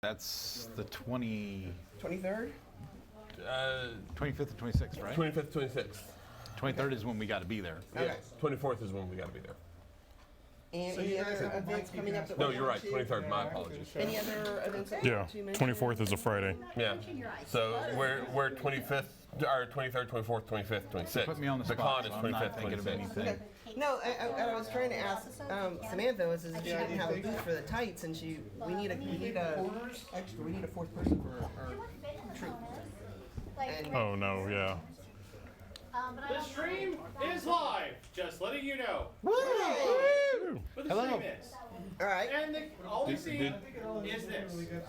That's the 23rd? 25th and 26th, right? 25th, 26th. 23rd is when we got to be there. Okay. 24th is when we got to be there. And So any you guys other have events Mike, coming you up? can That No, we you're right. want to? 23rd. My apologies. Any other events? Yeah, to mention? 24th is a Friday. Yeah. So we're 25th, or 23rd, 24th, 25th, 26th. Put me on the The spot, con is so I'm not 25th, thinking of 26th. anything. Okay. No, I was trying to ask Samantha was if she didn't have a booth for the tights, and we need a fourth person for our troop. And Oh no, yeah. The stream is live, just letting you know. But the Hello. stream is. all right, And all we see is this.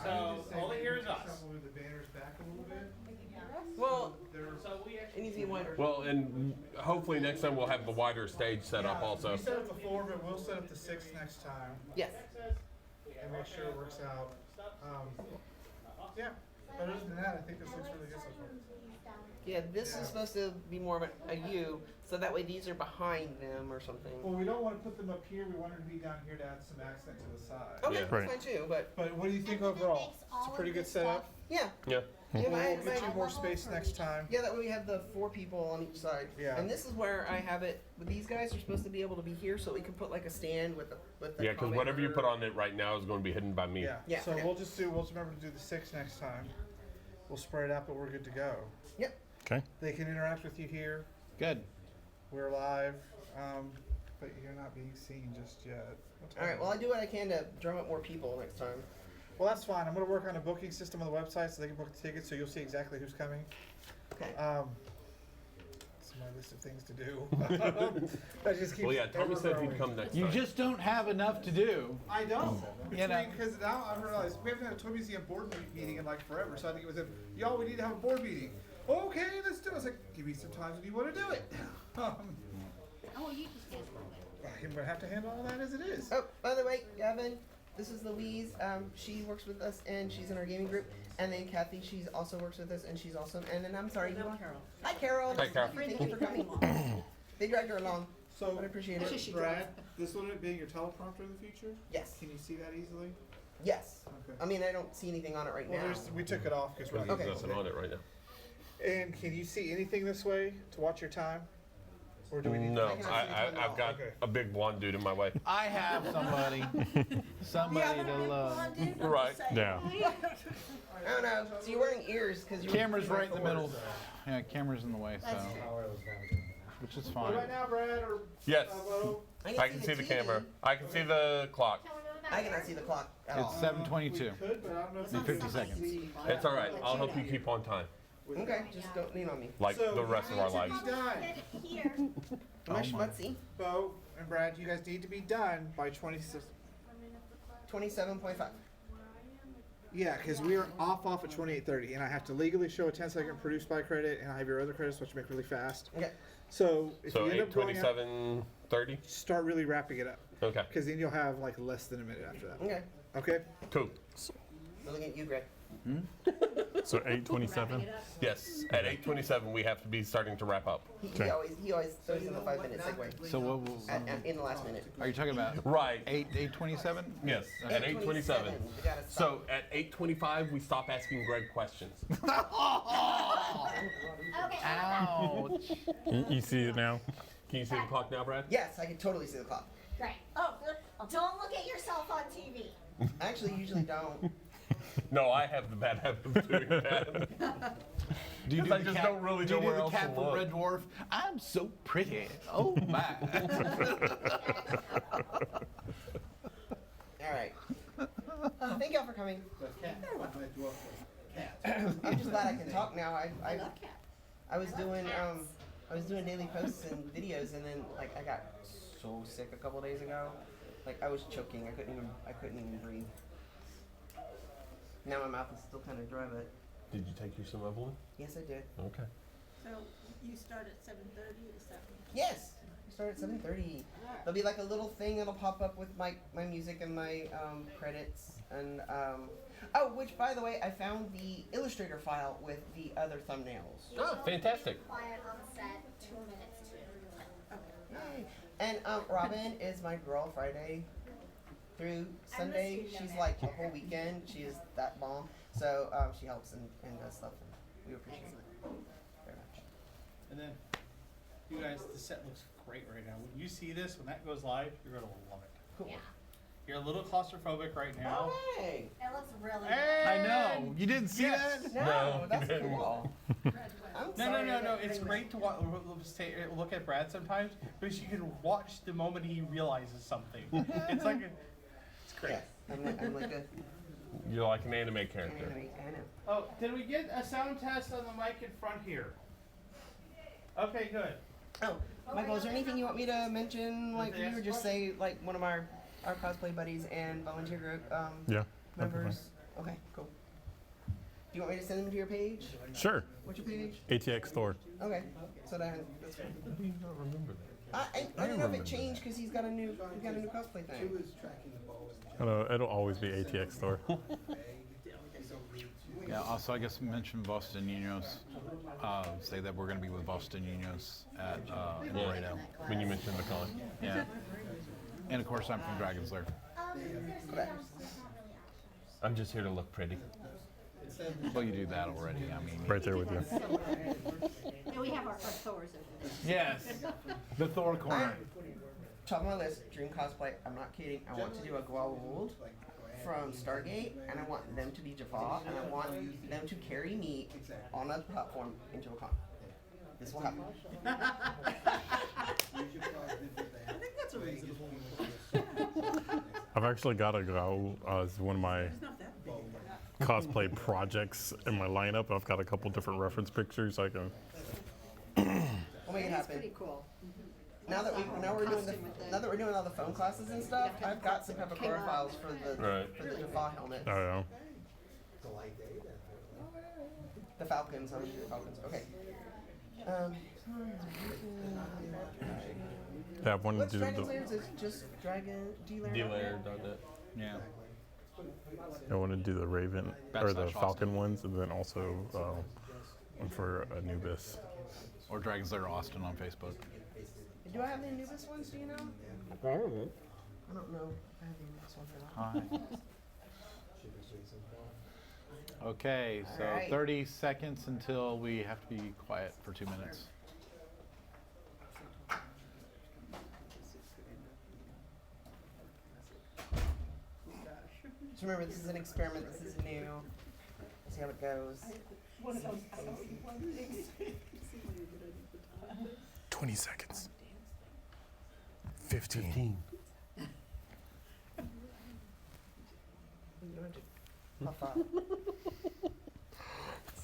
So all they hear is us. Move the banners back a little bit. well, So we it actually needs to be wider. Well, and hopefully next time we'll have the wider stage set up also. We set up the 4, but we'll set up the 6 next time Yes. and make sure it works out. Yeah. But other than that, I think this looks really good so far. Yeah, this is supposed to be more of a U, so that way these are behind them or something. Well, we don't want to put them up here. We want them to be down here to add some accent to the side. Okay, Yeah. that's Right. fine too, but But what do you think overall? It's a pretty good setup. yeah. Yeah. Yeah, We'll my- get you more space next time. Yeah, that way we have the 4 people on each side. Yeah. And this is where I have it. With these guys are supposed to be able to be here, so we can put like a stand with the Yeah, because whatever you put on it right now is going to be hidden by me. Yeah. Yeah, So okay. we'll just remember to do the 6 next time. We'll spread it out, but we're good to go. Yep. Okay. They can interact with you here. Good. We're live, but you're not being seen just yet. All right. Well, I do what I can to drum up more people next time. Well, that's fine. I'm going to work on a booking system on the website so they can book the tickets, so you'll see exactly who's coming. Okay. It's my list of things to do. I just keep Well, yeah, Tommy said he'd come next You time. just don't have enough to do. I don't. You know. Because now I realize we haven't had a Toy Museum board meeting in like forever, so I think it was y'all, we need to have a board meeting. Okay, let's do it. I was like, give me some time when you want to do it. Oh, you just did it. I'm going to have to handle all that as it is. Oh, by the way, Gavin, this is Louise. She works with us and she's in our gaming group. And then Kathy, she's also works with us and she's awesome. And then I'm sorry, Carol. Hi, Carol. Hi, Carol. Thank you for coming. They dragged her along. So, I appreciate it. Brad, this will be your teleprompter in the future? Yes. Can you see that easily? Yes. Okay. I mean, I don't see anything on it right Well, now. we took it off because we're Because Okay. there's nothing on it right now. And can you see anything this way to watch your time? Or do we need No, I cannot see the time at I've all. got Okay. a big blonde dude in my way. I have somebody. Somebody to love. Right. Yeah. Oh no. So you're wearing ears because you're Camera's right in the middle. Yeah, camera's in the way, so. Which is Well, fine. right now, Brad, or Yes. Bo, I can see the TV. camera. I can see the clock. I cannot see the clock at It's all. 7:22. could, but I don't know if In 50 seconds. It's all right. I'll help you keep on time, Okay, just don't lean on me. like So the rest you of our need to lives. be done. Here. Am I Oh, my. schmutzy? Bo and Brad, you guys need to be done by 26. 27.5. Yeah, because we are off at 28:30, and I have to legally show a 10-second produced by credit, and I have your other credits, which make really fast. Okay. So if So you end up going out, 8:27:30. start really wrapping it up, Okay. because then you'll have like less than a minute after that. Okay. Okay. Cool. I'm looking at you, Greg. So 8:27. Yes. At 8:27 we have to be starting to wrap up. He Okay. always throws in the 5-minute segue So what in the last minute. are you talking about? Right. 8:27? Yes. At 8:27. We gotta stop. So at 8:25 we stop asking Greg questions. Okay. Ouch. You see it now? Can you see the clock now, Brad? Yes, I can totally see the clock. Great. Oh, don't look at yourself on TV. I actually usually don't. No, I have the bad habit of doing that. Do you do I the just cat, don't really do you know do where the else cat to from look. Red Dwarf? I'm so pretty. Oh my. All right. Thank y'all for coming. I'm just glad I can talk now. I was doing daily posts and videos, and then like I got so sick a couple days ago. Like I was choking. I couldn't even breathe. Now my mouth is still kind of dry, but Did you take your Evelyn? yes, I did. Okay. So you start at 7:30 to 7? Yes, we start at 7:30. There'll be like a little thing that'll pop up with my music and my credits and oh, which by the way, I found the Illustrator file with the other thumbnails. Oh, fantastic. Quiet on set, 2 minutes to. Yay. And Robin is my girl Friday. through Sunday. you, She's Nomad. like the whole weekend. She is that bomb. So she helps and does stuff, and we appreciate it very much. And then, you guys, the set looks great right now. When you see this, when that goes live, you're gonna love it. Cool. Yeah. You're a little claustrophobic right now. Oh, hey. It looks really I know. You didn't see Yes. that? No, No, that's you didn't. cool. I'm No, sorry no. that It's thing great to look at Brad sometimes because you can watch the moment he realizes something. It's like, it's great. Yes, I'm like a You're like an anime character. anime. I know. Oh, did we get a sound test on the mic in front here? Okay, good. Oh, Michael, is there anything you want me to mention, like Did they you ask or a just say, like one of our cosplay buddies and volunteer group Yeah. that'd be members? Okay, cool. Do you want me to send them to your page? fine. Sure. What's your page? ATX store. Okay, so then that's fine. Do you not remember that? I don't know if it changed because he's got a new cosplay thing. It'll always be ATX store. Yeah, also, I guess mention Bostoninos. Say that we're going to be with Bostoninos at in Laredo. When you mentioned the con. Yeah. And of course, I'm from Dragon's Lair. I'm just here to look pretty. Well, you do that already. I mean, Right there with you. Yeah, we have our Thors over there. yes, the Thor corner. Top of my list, dream cosplay. I'm not kidding. I want to do a Goa'uld from Stargate, and I want them to be Jaffa, and I want them to carry me on a platform into a con. This will happen. I think that's a reasonable. I've actually got a go as one of my It's not that big. cosplay projects in my lineup. I've got a couple different reference pictures I can. We'll make it It's happen. pretty cool. Now that we're doing all the phone classes and stuff, I've got some Pepakura files for the Right. Jaffa helmets. I don't know. The Falcons, I'm sure Falcons. Okay. Yeah, I've wanted What's to do Dragon's the. Lair? Is it just Dragon D-Lair? Delayer.net. Yeah. I want to do the Raven or the Backslash Falcon ones, and then also one for Anubis. Or Dragon's Lair Austin on Facebook. Do I have the Anubis ones? Do you know? I don't know. I don't know. If I have the Anubis ones or not. Hi. Okay, so Alright. 30 seconds until we have to be quiet for 2 minutes. Just remember, this is an experiment. This is new. See how it goes. 20 seconds. 15. You don't have to puff up.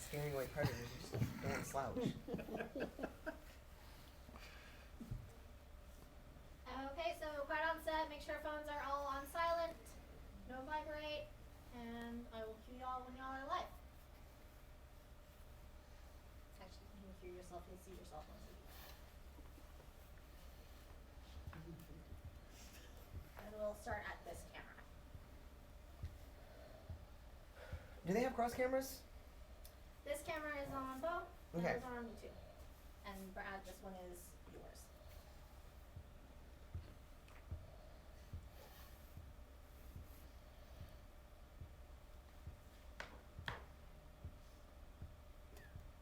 Scaring away predators. You just don't slouch. Okay, so quiet on set, make sure phones are all on silent, no vibrate, and I will cue y'all when y'all are live. Actually, you can hear yourself, you'll see yourself on TV. And we'll start at this camera. Do they have cross cameras? This camera is on both, and Okay. those are on me too. And Brad, this one is yours.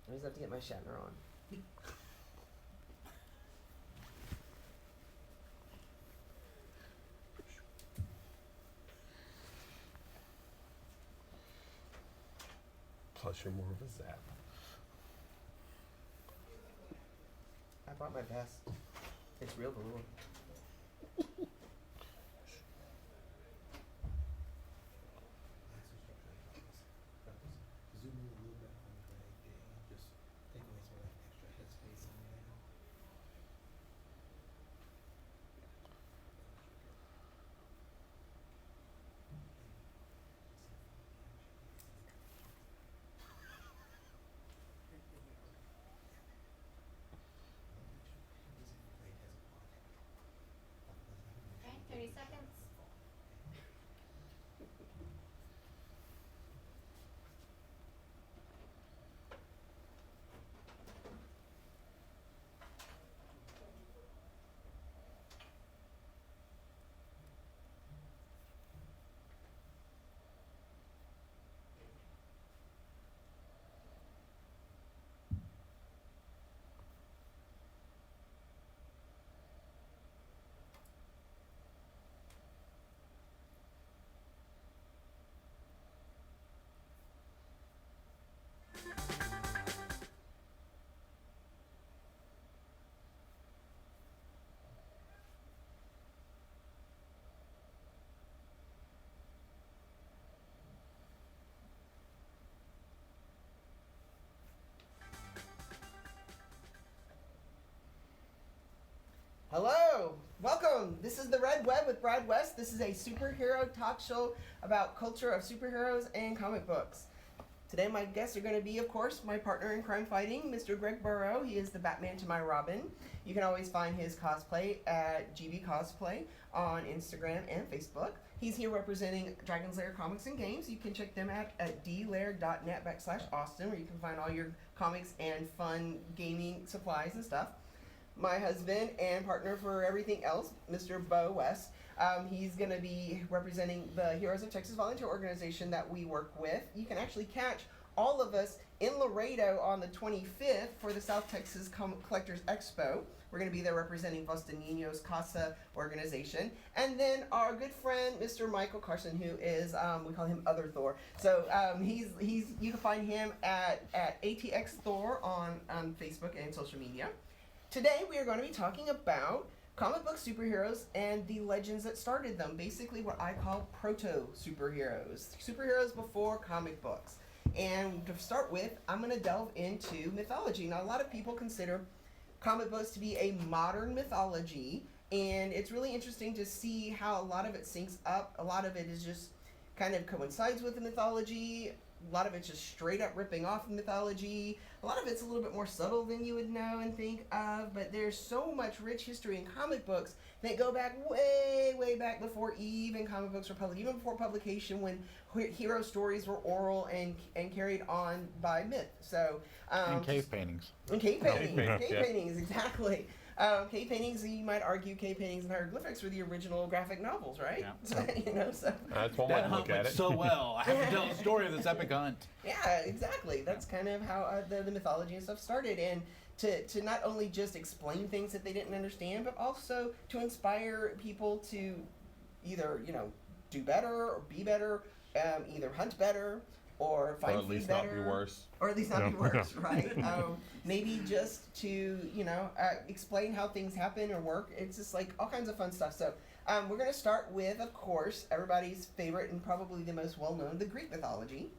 I just have to get my Shatner on. Plus, you're more of a zap. I brought my vest. It's real velour. Hello, welcome. This is the Red Web with Brad West. This is a superhero talk show about culture of superheroes and comic books. Today my guests are going to be, of course, my partner in crime fighting, Mr. Greg Burrow. He is the Batman to my Robin. You can always find his cosplay at GB Cosplay on Instagram and Facebook. He's here representing Dragon's Lair Comics and Games. You can check them out at dlair.net/Austin, where you can find all your comics and fun gaming supplies and stuff. My husband and partner for everything else, Mr. Bo West. He's going to be representing the Heroes of Texas Volunteer Organization that we work with. You can actually catch all of us in Laredo on the 25th for the South Texas Collectors Expo. We're going to be there representing Boston Niños Casa organization. And then our good friend, Mr. Michael Carson, who is, we call him Other Thor. So he's you can find him at ATX Thor on Facebook and social media. Today we are going to be talking about comic book superheroes and the legends that started them. Basically what I call proto-superheroes. Superheroes before comic books. And to start with, I'm going to delve into mythology. Now, a lot of people consider comic books to be a modern mythology, and it's really interesting to see how a lot of it syncs up. A lot of it is just kind of coincides with the mythology. A lot of it's just straight up ripping off the mythology. A lot of it's a little bit more subtle than you would know and think of, but there's so much rich history in comic books that go back way, way back before even comic books were published, even before publication, when hero stories were oral and carried on by myth. So And cave paintings. and cave paintings, paintings, cave yeah. paintings, exactly. Cave paintings, you might argue cave paintings and hieroglyphics were the original graphic novels, right? Yeah. So, you know, so That's one way That to hunt look at went it. so well. I have to tell the story of this epic hunt. yeah, exactly. That's kind of how the mythology and stuff started, and to not only just explain things that they didn't understand, but also to inspire people to either do better or be better, either hunt better or find Or at food least better, not be worse. or at least not be Yeah. worse, right? Maybe just to explain how things happen or work. It's just like all kinds of fun stuff. So we're going to start with, of course, everybody's favorite and probably the most well-known, the Greek mythology.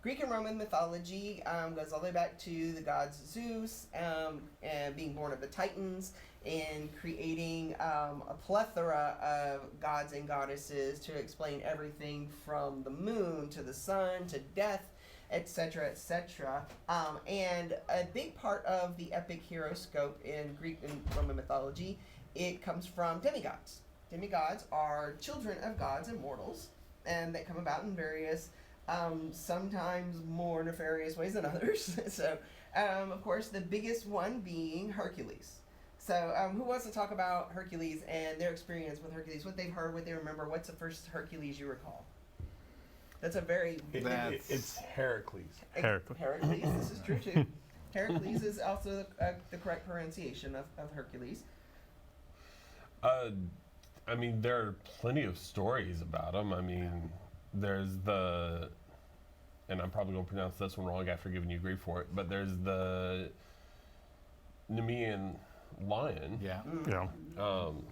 Greek and Roman mythology goes all the way back to the gods Zeus and being born of the Titans and creating a plethora of gods and goddesses to explain everything from the moon to the sun to death, etc., etc. And a big part of the epic hero scope in Greek and Roman mythology, it comes from demigods. Demigods are children of gods and mortals, and they come about in various sometimes more nefarious ways than others. So, of course, the biggest one being Hercules. So, who wants to talk about Hercules and their experience with Hercules? What they've heard, what they remember? What's the first Hercules you recall? That's a very It's Heracles. Heracles. Heracles. This is true too. Heracles is also the correct pronunciation of Hercules. I mean, there are plenty of stories about him. I mean, there's the, and I'm probably going to pronounce this one wrong after giving you grief for it, but there's the Nemean lion. Yeah. Yeah.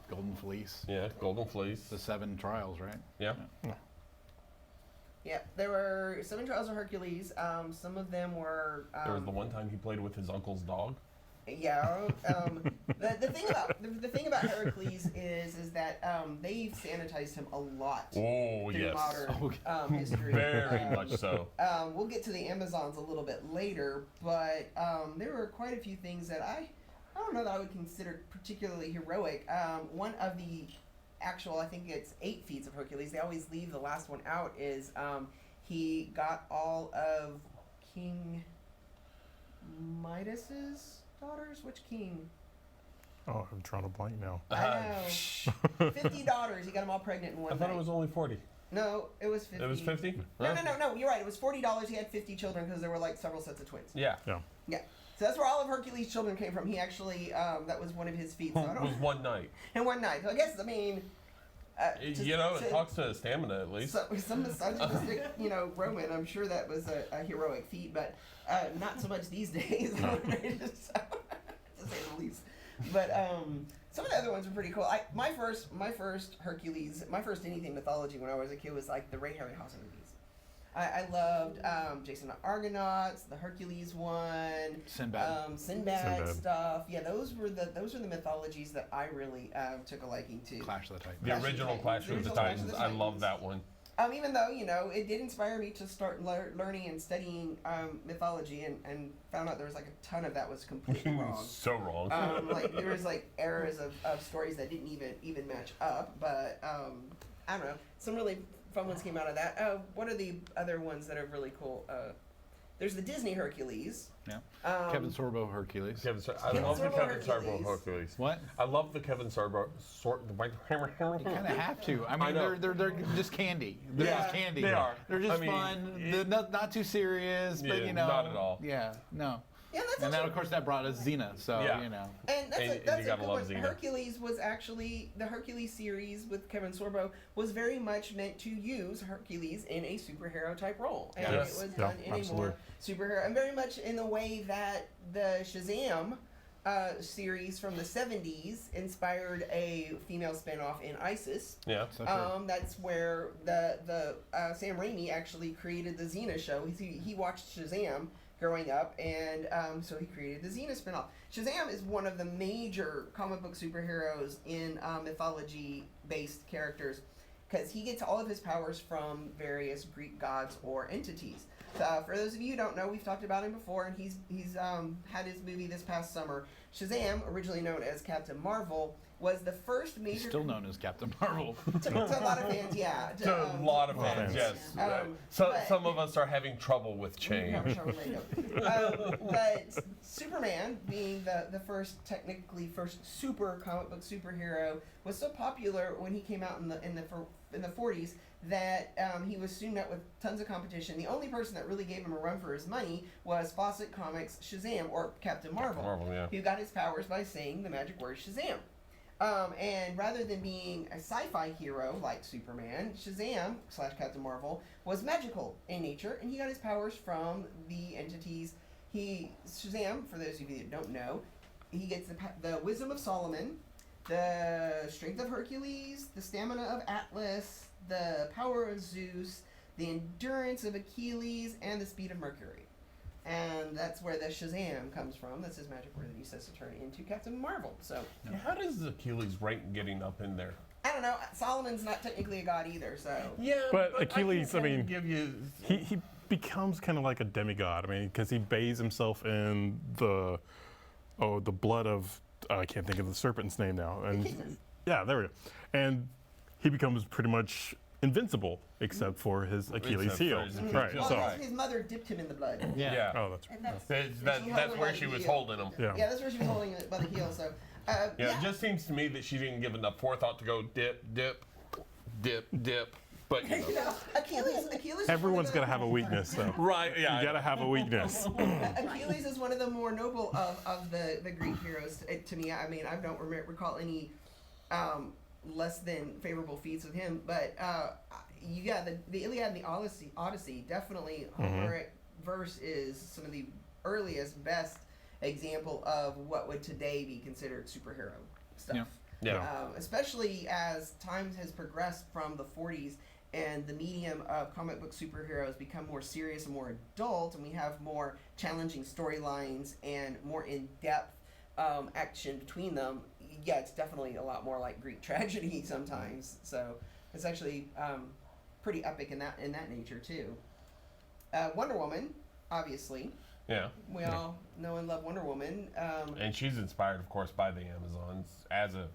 Golden Fleece. Yeah, Golden Fleece. The 7 trials, right? Yeah. Yeah, there were 7 trials of Hercules. Some of them were. There was the one time he played with his uncle's dog. Yeah. The thing about Heracles is that they've sanitized him a lot Oh, through yes. modern history. Very much so. We'll get to the Amazons a little bit later, but there were quite a few things that I don't know that I would consider particularly heroic. One of the actual, I think it's 8 feats of Hercules, they always leave the last one out, is he got all of King Midas's daughters? Which king? Oh, I'm trying to blank now. I know. 50 daughters. He got them all pregnant in one I thought night. it was only 40. No, it was 50. It was 50? No. You're right. It was $40. He had 50 children because there were like several sets of twins. Yeah. Yeah. So that's where all of Hercules' children came from. He actually, that was one of his feats. So I It don't was one night. in one night. So I guess, It talks to stamina at least. Some misogynistic, Roman, I'm sure that was a heroic feat, but not so much these days, to say the least. But some of the other ones were pretty cool. My first Hercules, my first anything mythology when I was a kid was like the Ray Harryhausen movies. I loved Jason the Argonauts, the Hercules one, Sinbad. Sinbad Sinbad. stuff. Yeah, those were the mythologies that I really took a liking to. Clash of the Titans. The Clash of the original Titans. Clash The of the original Clash of Titans. the I love Titans. that one. Even though, it did inspire me to start learning and studying mythology, and found out there was like a ton of that was completely wrong. So wrong. Like there was like errors of stories that didn't even match up, but I don't know, some really fun ones came out of that. What are the other ones that are really cool? There's the Disney Hercules. Yeah. Um, Kevin Sorbo Hercules. I Kevin love the Sorbo Kevin Sorbo Hercules. Hercules. What? I love the Kevin Sorbo You kind of have to. I mean, know. they're just candy. They're Yeah, just candy. they are. They're just I mean, fun. They're not too serious, but Yeah, not at all. Yeah, no. yeah, that's And then actually, of course that brought us Xena. So Yeah. and and you that's a gotta good love one. Xena. Hercules was actually the Hercules series with Kevin Sorbo was very much meant to use Hercules in a superhero type role, and Yes. it was Yeah, done in a absolutely. more superhero and very much in the way that the Shazam series from the 70s inspired a female spinoff in ISIS. Yeah. So true. That's where the Sam Raimi actually created the Xena show. He watched Shazam growing up, and so he created the Xena spinoff. Shazam is one of the major comic book superheroes in mythology-based characters, because he gets all of his powers from various Greek gods or entities. For those of you who don't know, we've talked about him before, and he's had his movie this past summer. Shazam, originally known as Captain Marvel, was the first He's major still known as Captain Marvel. to a lot of fans, yeah. To a lot of lot of fans, fans. yes. But- Some of us are having trouble with change. But Superman, being the technically first super comic book superhero, was so popular when he came out in the 40s that he was soon met with tons of competition. The only person that really gave him a run for his money was Fawcett Comics' Shazam, or Captain Marvel, Yeah. who got his powers by saying the magic word Shazam. And rather than being a sci-fi hero like Superman, Shazam / Captain Marvel was magical in nature, and he got his powers from the entities. Shazam, for those of you that don't know, he gets the wisdom of Solomon, the strength of Hercules, the stamina of Atlas, the power of Zeus, the endurance of Achilles, and the speed of Mercury. And that's where the Shazam comes from. That's his magic word that he says to turn into Captain Marvel. So, How does Achilles rank getting up in there? I don't know. Solomon's not technically a god either, so. Yeah, But Achilles, I can kinda mean, give you. He becomes kind of like a demigod. I mean, because he bathes himself in the blood of I can't think of the serpent's name now. And Echidnas. yeah, there we go. And he becomes pretty much invincible except for his Achilles Except for heel. his Achilles Right. heel. Well, So Right. his mother dipped him in the blood. Yeah. oh, that's And that's That's where she was holding him. yeah. Yeah, that's where she was holding it by the heel. So, Yeah, it just seems to me that she didn't give enough forethought to go dip, dip, dip, dip. But you know. You know, Achilles. Everyone's got to have a weakness, though. Right, yeah. You got to have a weakness. Achilles is one of the more noble of the Greek heroes to me. I mean, I don't recall any less than favorable feats with him. But you got the Iliad and the Odyssey. Definitely, Homeric verse is some of the earliest, best example of what would today be considered superhero stuff. Yeah. Yeah. Especially as time has progressed from the 40s and the medium of comic book superheroes become more serious and more adult, and we have more challenging storylines and more in-depth action between them. Yeah, it's definitely a lot more like Greek tragedy sometimes. So it's actually pretty epic in that nature too. Wonder Woman, obviously. Yeah. We all know and love Wonder Woman And she's inspired, of course, by the Amazons as a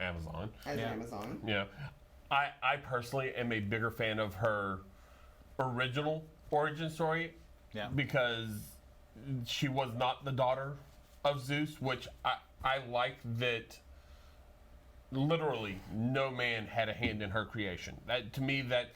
Amazon. as Yeah. an Amazon. Yeah. I personally am a bigger fan of her original origin story Yeah. because she was not the daughter of Zeus, which I like that literally no man had a hand in her creation. That to me that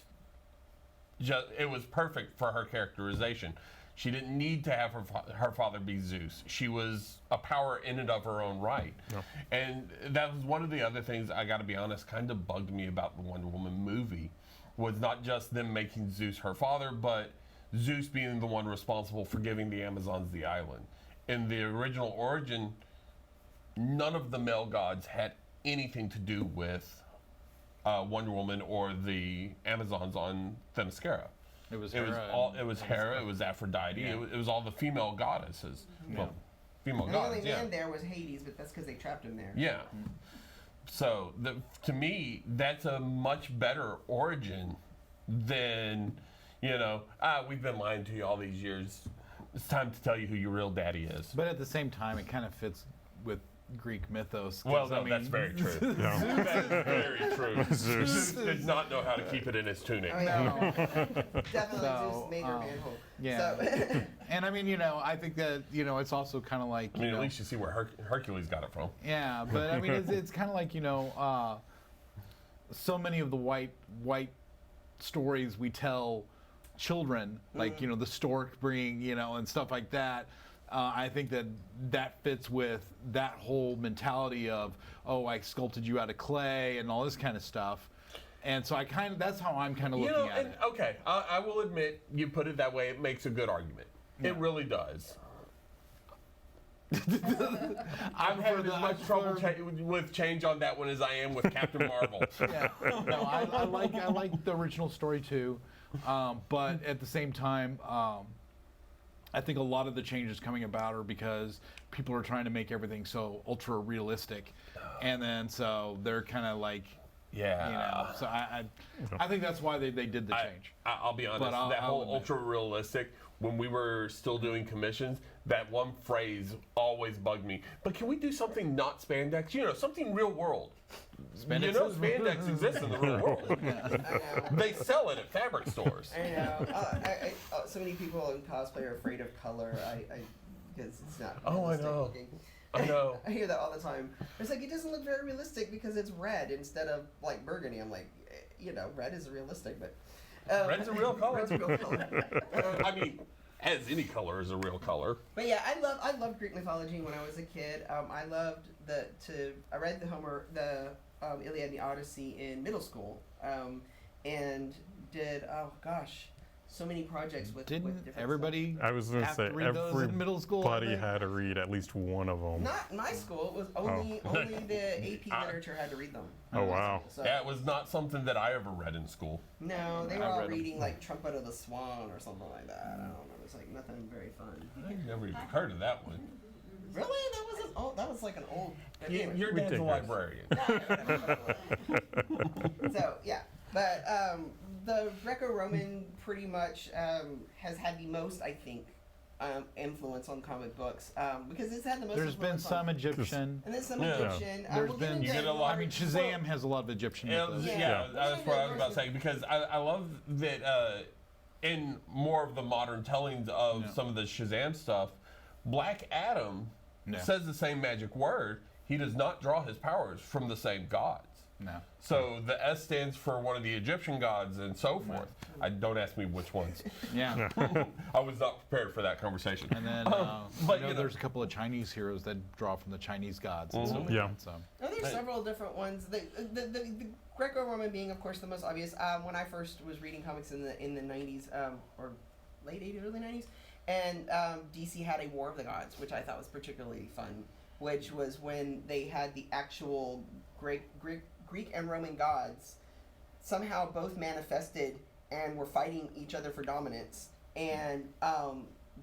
just it was perfect for her characterization. She didn't need to have her father be Zeus. She was a power in and of her own right. Yeah. And that was one of the other things, I got to be honest, kind of bugged me about the Wonder Woman movie, was not just them making Zeus her father, but Zeus being the one responsible for giving the Amazons the island. In the original origin, none of the male gods had anything to do with Wonder Woman or the Amazons on Themyscira. It was It was Hera all. and- It was Hera. It was Aphrodite. Yeah. It was all the female goddesses. Well, female And the only gods. Yeah. man there was Hades, but that's because they trapped him there. Yeah. So to me, that's a much better origin than, we've been lying to you all these years. It's time to tell you who your real daddy is. But at the same time, it kind of fits with Greek mythos. 'cause, Well, no, I mean, that's very true. Yeah. That is very true. Zeus did not know how to keep it in his tunic. Oh, yeah. Definitely So, Zeus made her manhole. yeah. So, And I mean, I think that it's also kind of like I mean, at least you see where Hercules got it from. yeah, but I mean, it's kind of like so many of the white stories we tell children, like the stork bringing, and stuff like that. I think that fits with that whole mentality of, oh, I sculpted you out of clay and all this kind of stuff. And so that's how I'm kind of looking at it. Okay, I will admit, you put it that way, it makes a good argument. It really does. I'm having as much trouble with change on that one as I am with Captain Marvel. Yeah, no, I like the original story too, but at the same time, I think a lot of the changes coming about are because people are trying to make everything so ultra realistic, and then so they're kind of like, Yeah. So I think that's why they did the change. I'll be honest, But that I'll whole admit. ultra realistic, when we were still doing commissions, that one phrase always bugged me. But can we do something not spandex? Something real world. Spandex is- Spandex exists in the real world. I know. They sell it at fabric stores. I know. So many people in cosplay are afraid of color. Because it's not. Oh, I realistic know. looking. I know. I hear that all the time. It's like it doesn't look very realistic because it's red instead of like burgundy. I'm like, red is realistic, but Red's a real color. Red's a real color. I mean, as any color is a real color. But yeah, I loved Greek mythology when I was a kid. I loved I read the Iliad and the Odyssey in middle school, and did so many projects with Didn't different everybody I was going to have say to read those in middle school? I everybody think? had to read at least one of them. Not in my school. It was only the AP literature had to read them. Oh, wow. So, Yeah, it was not something that I ever read in school. no, they were I all read 'em. reading like Trumpet of the Swan or something like that. I don't know. It was like nothing very fun. I've never even heard of that one. Really? That wasn't old. That was like an old. anyway. Your We dad's a take this. librarian. So yeah, but the Greco-Roman pretty much has had the most, I think, influence on comic books because it's had the most. There's been influence some on, Egyptian. and then some Yeah. Egyptian. There's we'll get been- into You get a more- lot- I mean, Shazam has a lot of Egyptian mythos. Yeah. That's what I was about to say because I love that in more of the modern tellings of Yeah. some of the Shazam stuff, Black Adam Yeah. says the same magic word. He does not draw his powers from the same gods. No. So the S stands for one of the Egyptian gods and so forth. Don't ask me which ones. Yeah. I was not prepared for that conversation. And then but, you know- there's a couple of Chinese heroes that draw from the Chinese gods and stuff like Yeah. that. So Oh, there's several different ones. The Greco-Roman being, of course, the most obvious. When I first was reading comics in the 90s or late 80s, early 90s, and DC had a War of the Gods, which I thought was particularly fun. Which was when they had the actual Greek and Roman gods somehow both manifested and were fighting each other for dominance. And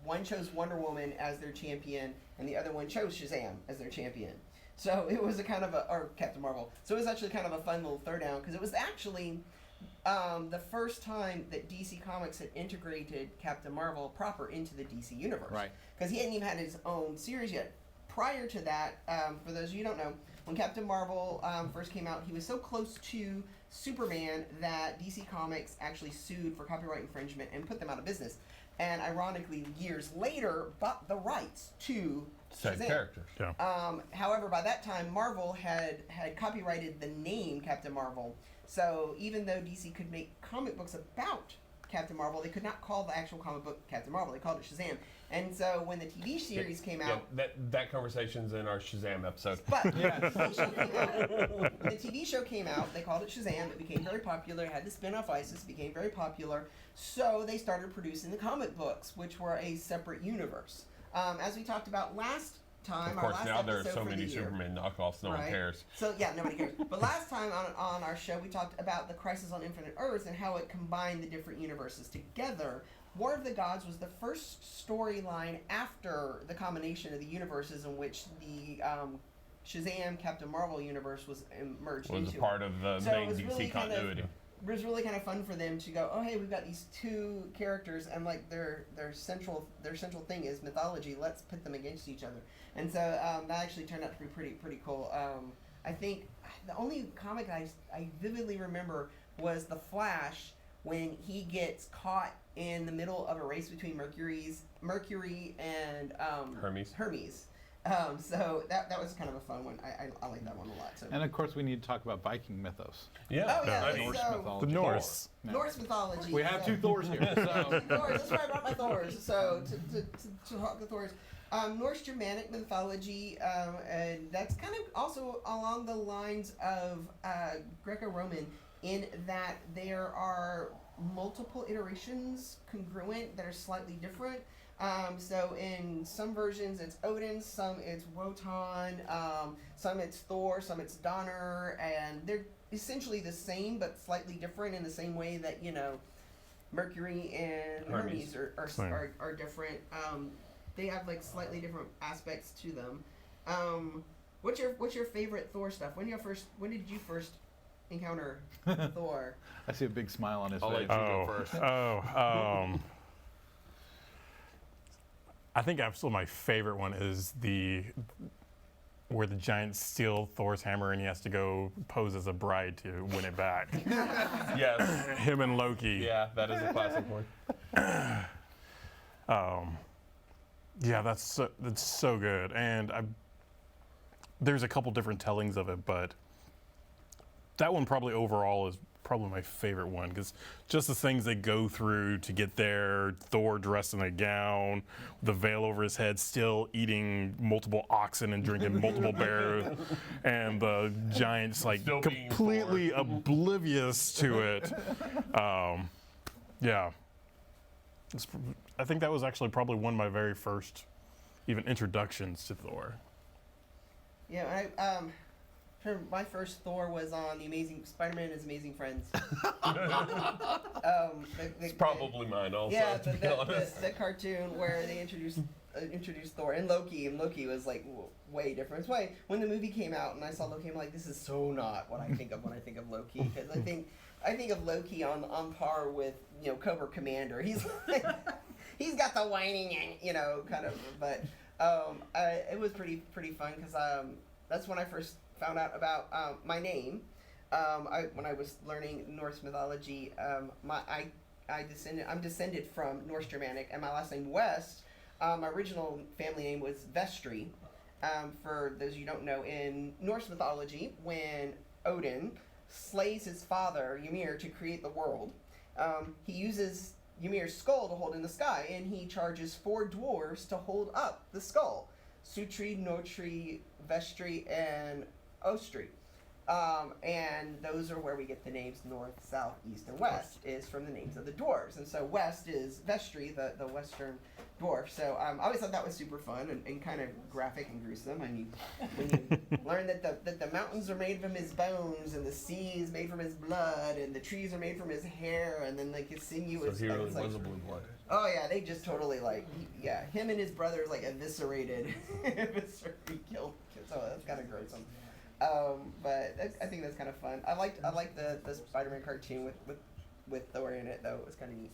one chose Wonder Woman as their champion, and the other one chose Shazam as their champion. So it was a kind of or Captain Marvel. So it was actually kind of a fun little throwdown because it was actually the first time that DC Comics had integrated Captain Marvel proper into the DC universe. Right. Because he hadn't even had his own series yet. Prior to that, for those of you who don't know, when Captain Marvel first came out, he was so close to Superman that DC Comics actually sued for copyright infringement and put them out of business. And ironically, years later, bought the rights to Same Shazam. character. Yeah. However, by that time, Marvel had copyrighted the name Captain Marvel. So even though DC could make comic books about Captain Marvel, they could not call the actual comic book Captain Marvel. They called it Shazam. And so when the TV series came out, that conversation's in our Shazam episode. but when the TV show came out, they called it Shazam. It became very popular. It had the spin-off ISIS, became very popular. So they started producing the comic books, which were a separate universe. As we talked about last time, Of our course, last now there are episode so for many the year. Superman knockoffs, no one Right. cares. So yeah, nobody cares. But last time on our show, we talked about the Crisis on Infinite Earths and how it combined the different universes together. War of the Gods was the first storyline after the combination of the universes in which the Shazam Captain Marvel universe was merged Was into. a part of the So it main was DC really kind of- continuity. It was really kind of fun for them to go, oh hey, we've got these two characters and like their central thing is mythology. Let's pit them against each other. And so that actually turned out to be pretty cool. I think the only comic I vividly remember was the Flash when he gets caught in the middle of a race between Mercury and Hermes. So that was kind of a fun one. I like that one a lot. So. And of course, we need to talk about Viking mythos. Yeah. Oh, yeah, I mean, Norse so- mythology. The Norse. Yeah. Norse mythology. We have so- two Thors here. So. Thors. That's why I brought my Thors. So to talk the Thors, Norse Germanic mythology, and that's kind of also along the lines of Greco-Roman in that there are multiple iterations congruent that are slightly different. So in some versions it's Odin, some it's Wotan, some it's Thor, some it's Donner, and they're essentially the same but slightly different in the same way that Mercury and Hermes are different. They have like slightly different aspects to them. What's your favorite Thor stuff? When did you first encounter Thor? I see a big smile on his I'll let face. you go first. I think absolutely my favorite one is where the giants steal Thor's hammer and he has to go pose as a bride to win it back. Yes. Him and Loki. Yeah, that is a classic one. Yeah, that's so good, and there's a couple different tellings of it, but that one probably overall is probably my favorite one because just the things they go through to get there. Thor dressed in a gown, the veil over his head, still eating multiple oxen and drinking multiple bears, and the giants like Still being completely oblivious to it. Yeah. I think that was actually probably one of my very first even introductions to Thor. Yeah, my first Thor was on the Amazing Spider-Man and His Amazing Friends. It's probably mine also, yeah, to be honest. the cartoon where they introduced Thor and Loki was like way different. It's why when the movie came out and I saw Loki, I'm like, this is so not what I think of when I think of Loki, because I think of Loki on par with Cobra Commander. He's like, he's got the whining and kind of, but it was pretty fun because that's when I first found out about my name. When I was learning Norse mythology, I'm descended from Norse Germanic, and my last name West. My original family name was Vestry. For those of you who don't know, in Norse mythology, when Odin slays his father Ymir to create the world, he uses Ymir's skull to hold in the sky, and he charges 4 dwarves to hold up the skull: Sutri, Notri, Vestry, and Ostri. And those are where we get the names North, South, East, and West, is from the names of the dwarves. And so West is Vestry, the western dwarf. So I always thought that was super fun and kind of graphic and gruesome. I mean, when you learn that the mountains are made from his bones, and the sea is made from his blood, and the trees are made from his hair, and then like his sinews. So he really it's like, was a blue blood. oh yeah, they just totally him and his brothers like eviscerated, killed. So that's kind of gruesome. But I think that's kind of fun. I liked the Spider-Man cartoon with Thor in it though. It was kind of neat.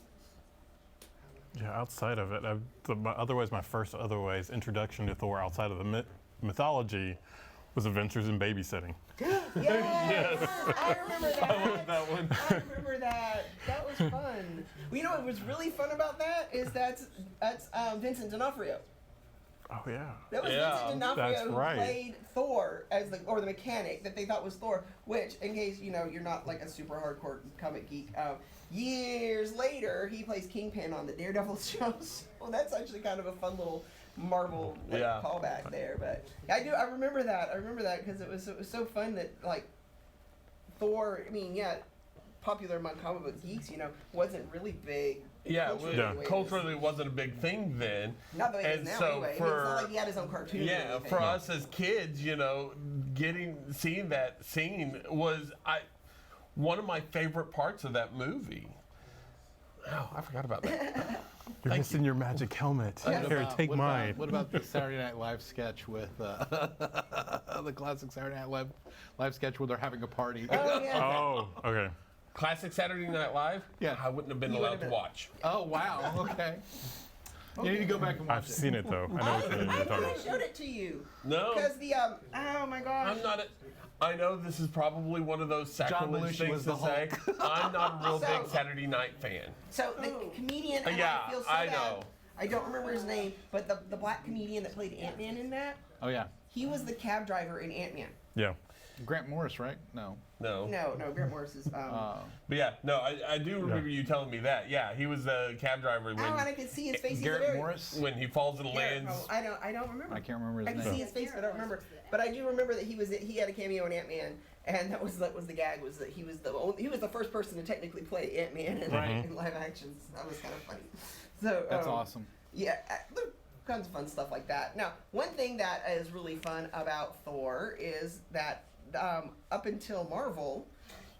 Yeah, outside of it, my first introduction to Thor outside of the mythology was Adventures in Babysitting. Yes! I remember that. I love that one. I remember that. That was fun. Well, what was really fun about that is that's Vincent D'Onofrio. Oh yeah. That was Yeah, Vincent D'Onofrio that's who right. played Thor as the mechanic that they thought was Thor. Which, in case you're not like a super hardcore comic geek, years later he plays Kingpin on the Daredevil show. So that's actually kind of a fun little Marvel callback there. But I remember that. I remember that because it was so fun that like Thor. I mean, yeah, popular among comic book geeks, wasn't really big Yeah, Culturally, Yeah. the way it culturally it wasn't a big thing then. Not the way it is And now, so anyway. for- I mean, it's not like he had his own cartoon. or Yeah, anything. for us as kids, you know, seeing that scene was one of my favorite parts of that movie. Oh, I forgot about that. You're missing your magic helmet. What Here, about- take what mine. About, what about the Saturday Night Live sketch with the classic Saturday Night Live sketch where they're having a party? Oh, yeah. Oh, okay. Classic Saturday Night Live? Yeah. I wouldn't have been You allowed would've to been- watch. Oh wow. Okay. You need to go back and watch I've seen it though. I know I what you're talking I about. showed it to you. No. Because the oh my gosh. I'm not. I know this is probably one of those sacrilege Belushi was things to the say. I'm not a real So- big Saturday Night fan. So the comedian, and Yeah, I feel so I bad. know. I don't remember his name, but the black comedian that played Ant-Man in that, Oh yeah. he was the cab driver in Ant-Man. Yeah. Grant Morris, right? No. No. No, Grant Morris is. But yeah, no, I do remember you telling me that. Yeah, he was the cab driver and I can see his face. He's a Garrett very- Morris. when he falls and Garrett, lands. I don't remember. I can't remember I his can see name. his face, but I don't remember. But I do remember that he had a cameo in Ant-Man, and that was the gag, was that he was the first person to technically play Ant-Man in live action. So that was kind of funny. So That's awesome. Yeah, there are kinds of fun stuff like that. Now, one thing that is really fun about Thor is that up until Marvel,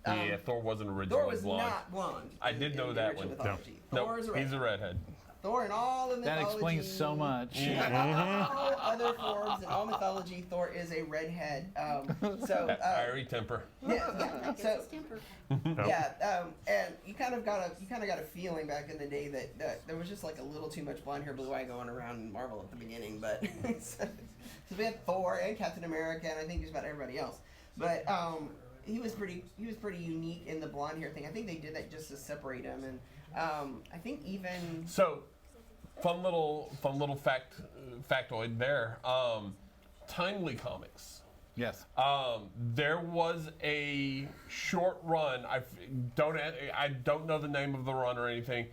Yeah, Thor wasn't originally Thor was blonde. not blonde. I did know the that original one. mythology. Nope, Thor is a he's a redhead. redhead. Thor in all of mythology. That explains so much. All other forms in all mythology, Thor is a redhead. That fiery temper. Yeah, Guess so it's temper. and you kind of got a feeling back in the day that there was just like a little too much blonde hair, blue eye going around in Marvel at the beginning, but so we had Thor and Captain America, and I think just about everybody else. But he was pretty unique in the blonde hair thing. I think they did that just to separate him, and I think even So, fun little factoid there. Timely Comics. Yes. There was a short run. I don't know the name of the run or anything.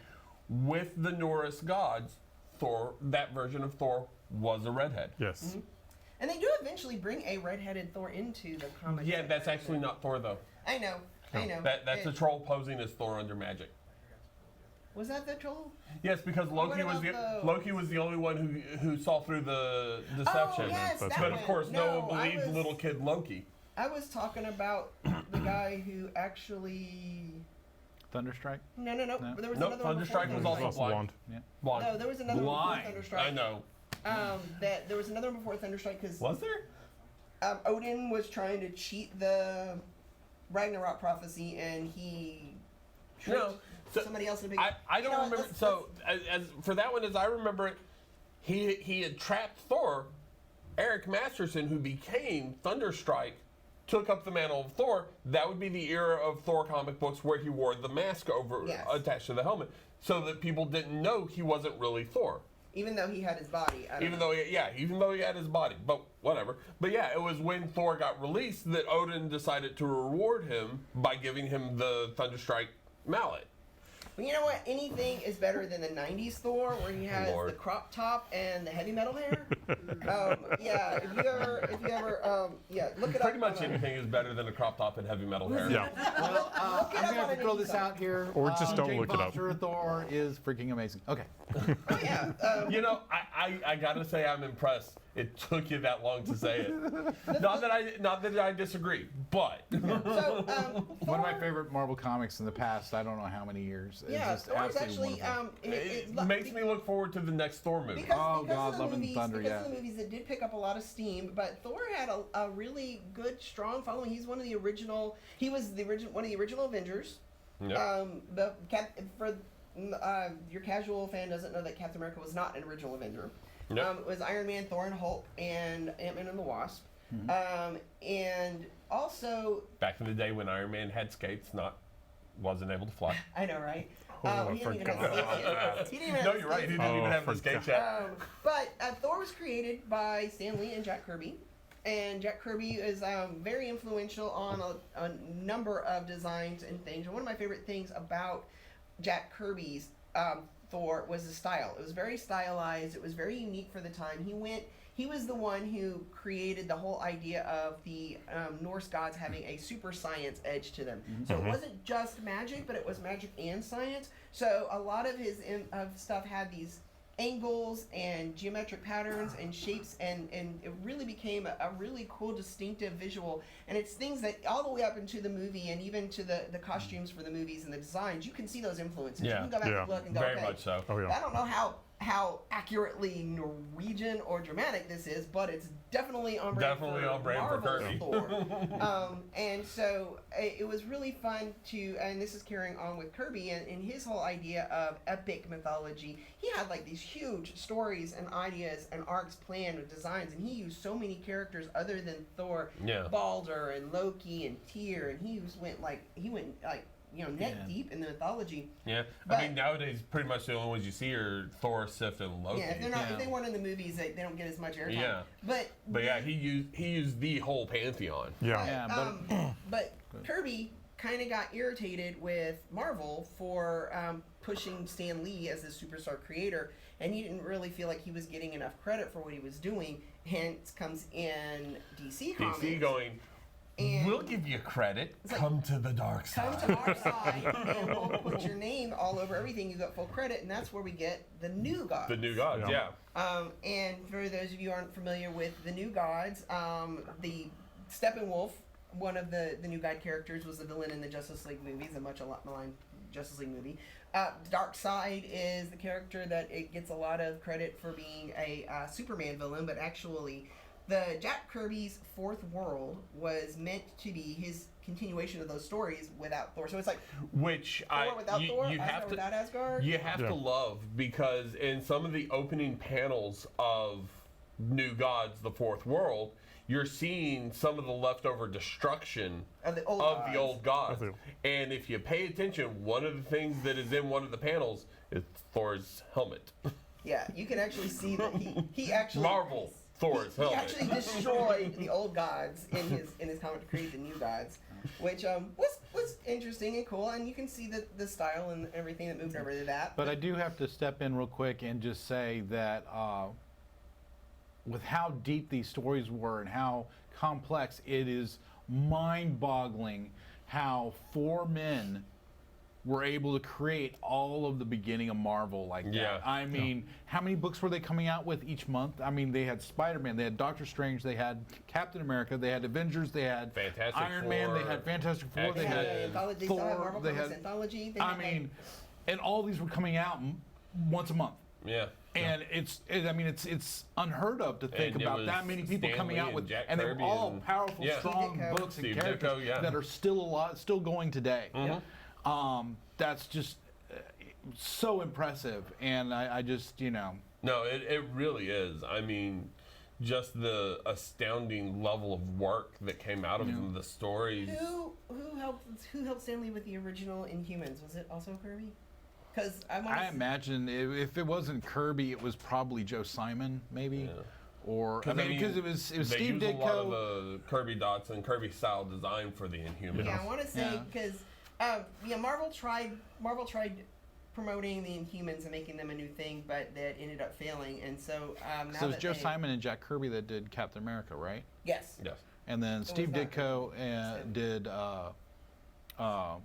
With the Norse gods, Thor. That version of Thor was a redhead. Yes. and they do eventually bring a redheaded Thor into the comic. Yeah, that's actually not Thor though. I know. That's a troll posing as Thor under magic. Was that the troll? Yes, because Loki was about Loki was the only one who saw through the deception. Oh, yes, that But one. of course, no one I believed was- little kid Loki. I was talking about the guy who actually. Thunderstrike. No. No? There was Nope, another one before Thunderstrike was He's also also blind. blonde. Blonde. No, there was another Blind. one before Thunderstrike. I know. That there was another one before Thunderstrike because Was there? Odin was trying to cheat the Ragnarok prophecy, and he tricked No. So, somebody else in a big. I don't You know what, remember. let's- So as for that one, as I remember it, he had trapped Thor. Eric Masterson, who became Thunderstrike, took up the mantle of Thor. That would be the era of Thor comic books where he wore the mask over Yes. attached to the helmet, so that people didn't know he wasn't really Thor. even though he had his body. I don't Even know. though he had his body, but whatever. But yeah, it was when Thor got released that Odin decided to reward him by giving him the Thunderstrike mallet. But you know what? Anything is better than the '90s Thor, where he has Lord. the crop top and the heavy metal hair. Yeah, if you ever, look it up. Pretty much on a- anything is better than a crop top and heavy metal hair. Yeah. Well, Look it I'm up gonna have on to throw an this easel. out here. Or just don't Jane look it up. Foster Thor is freaking amazing. Okay. Oh yeah. You know, I gotta say I'm impressed. It took you that long to say it. Not that I disagree, but So One of my Thor- favorite Marvel comics in the past. I don't know how many years. It's Yeah, just Thor's absolutely actually wonderful. it makes me look forward to the next Thor movie. Because, Oh, because God, of the Love and movies, Thunder, because yeah. of the movies, it did pick up a lot of steam. But Thor had a really good, strong following. He's one of the original. He was one of the original Avengers. Yep. Your casual fan doesn't know that Captain America was not an original Avenger. Yep. It was Iron Man, Thor, and Hulk, and Ant-Man and the Wasp. Mm-hmm. And also, Back in the day when Iron Man had skates, wasn't able to fly. I know, right? Oh, I he didn't even have forgot skates about yet. that. He didn't even have No, the you're right. He skates didn't Oh, even have the forgot. skates yet. But Thor was created by Stan Lee and Jack Kirby, and Jack Kirby is very influential on a number of designs and things. And one of my favorite things about Jack Kirby's Thor was the style. It was very stylized. It was very unique for the time. He was the one who created the whole idea of the Norse gods having a super science edge to them. So it wasn't just magic, but it was magic and science. So a lot of his stuff had these angles and geometric patterns and shapes, and it really became a really cool, distinctive visual. And it's things that all the way up into the movie and even to the costumes for the movies and the designs, you can see those influences. Yeah. You can go back and look and go, Very okay, much so. Oh, yeah. I don't know how accurately Norwegian or dramatic this is, but it's definitely on brand Definitely for on brand for Marvel's Kirby. Thor. And so it was really fun to, and this is carrying on with Kirby and his whole idea of epic mythology. He had like these huge stories and ideas and arcs planned with designs, and he used so many characters other than Thor, Yeah. Balder and Loki and Tyr, and he went like neck deep in the mythology. Yeah, But- I mean nowadays pretty much the only ones you see are Thor, Sif, and Loki. Yeah, if they're not, Yeah. if they weren't in the movies, they don't get as much airtime. Yeah. But But he used the whole pantheon. Yeah. Yeah, but Kirby kind of got irritated with Marvel for pushing Stan Lee as the superstar creator, and he didn't really feel like he was getting enough credit for what he was doing. Hence comes in DC Comics. DC going, And we'll give you credit. It's like, Come to the dark come side. to our side, and we'll put your name all over everything. You got full credit, and that's where we get the New Gods. The new gods, Yeah. yeah. And for those of you who aren't familiar with the New Gods, the Steppenwolf, one of the New God characters, was the villain in the Justice League movies, a much maligned Justice League movie. Darkseid is the character that it gets a lot of credit for being a Superman villain, but actually, the Jack Kirby's Fourth World was meant to be his continuation of those stories without Thor. So it's like Which Thor without Thor, you Asgard have to without Asgard. you have Yeah. to love, because in some of the opening panels of New Gods: The Fourth World, you're seeing some of the leftover destruction Of the old of gods. the old gods. Of And if you pay attention, one of the things that is in one of the panels is Thor's helmet. Yeah, you can actually see that he actually Marvel Thor's he helmet. actually destroyed the old gods in his comic to create the new gods, which was interesting and cool, and you can see the style and everything that moved over to that. But I do have to step in real quick and just say that with how deep these stories were and how complex, it is mind-boggling how 4 men were able to create all of the beginning of Marvel like that. Yeah. I mean, how many books were they coming out with each month? I mean, they had Spider-Man, they had Doctor Strange, they had Captain America, they had Avengers, they had Fantastic Iron Man, they Four, had Fantastic Four, they they X-Men. had had an anthology, they still have Thor, Marvel they Comics had. anthology. They I had, mean, and all these were coming out once a month. Yeah. And it's unheard of to think And it about was that many people Stan coming Lee out and with, Jack and they were Kirby all and- powerful, yeah. strong Steve Ditko. books and Steve characters Ditko, yeah. that are still going today. That's just so impressive, and I just No, it really is. I mean, just the astounding level of work that came out of them, the stories. who helped Stan Lee with the original Inhumans? Was it also Kirby? Because I imagine if it wasn't Kirby, it was probably Joe Simon, maybe, or I mean, because it was they Steve use a lot of Ditko. the Kirby dots and Kirby style design for the Inhumans. Yeah, I want to say Yeah. because Marvel tried promoting the Inhumans and making them a new thing, but that ended up failing. And so now So it was that Joe they- Simon and Jack Kirby that did Captain America, right? Yes. Yes. And then was Steve not Ditko did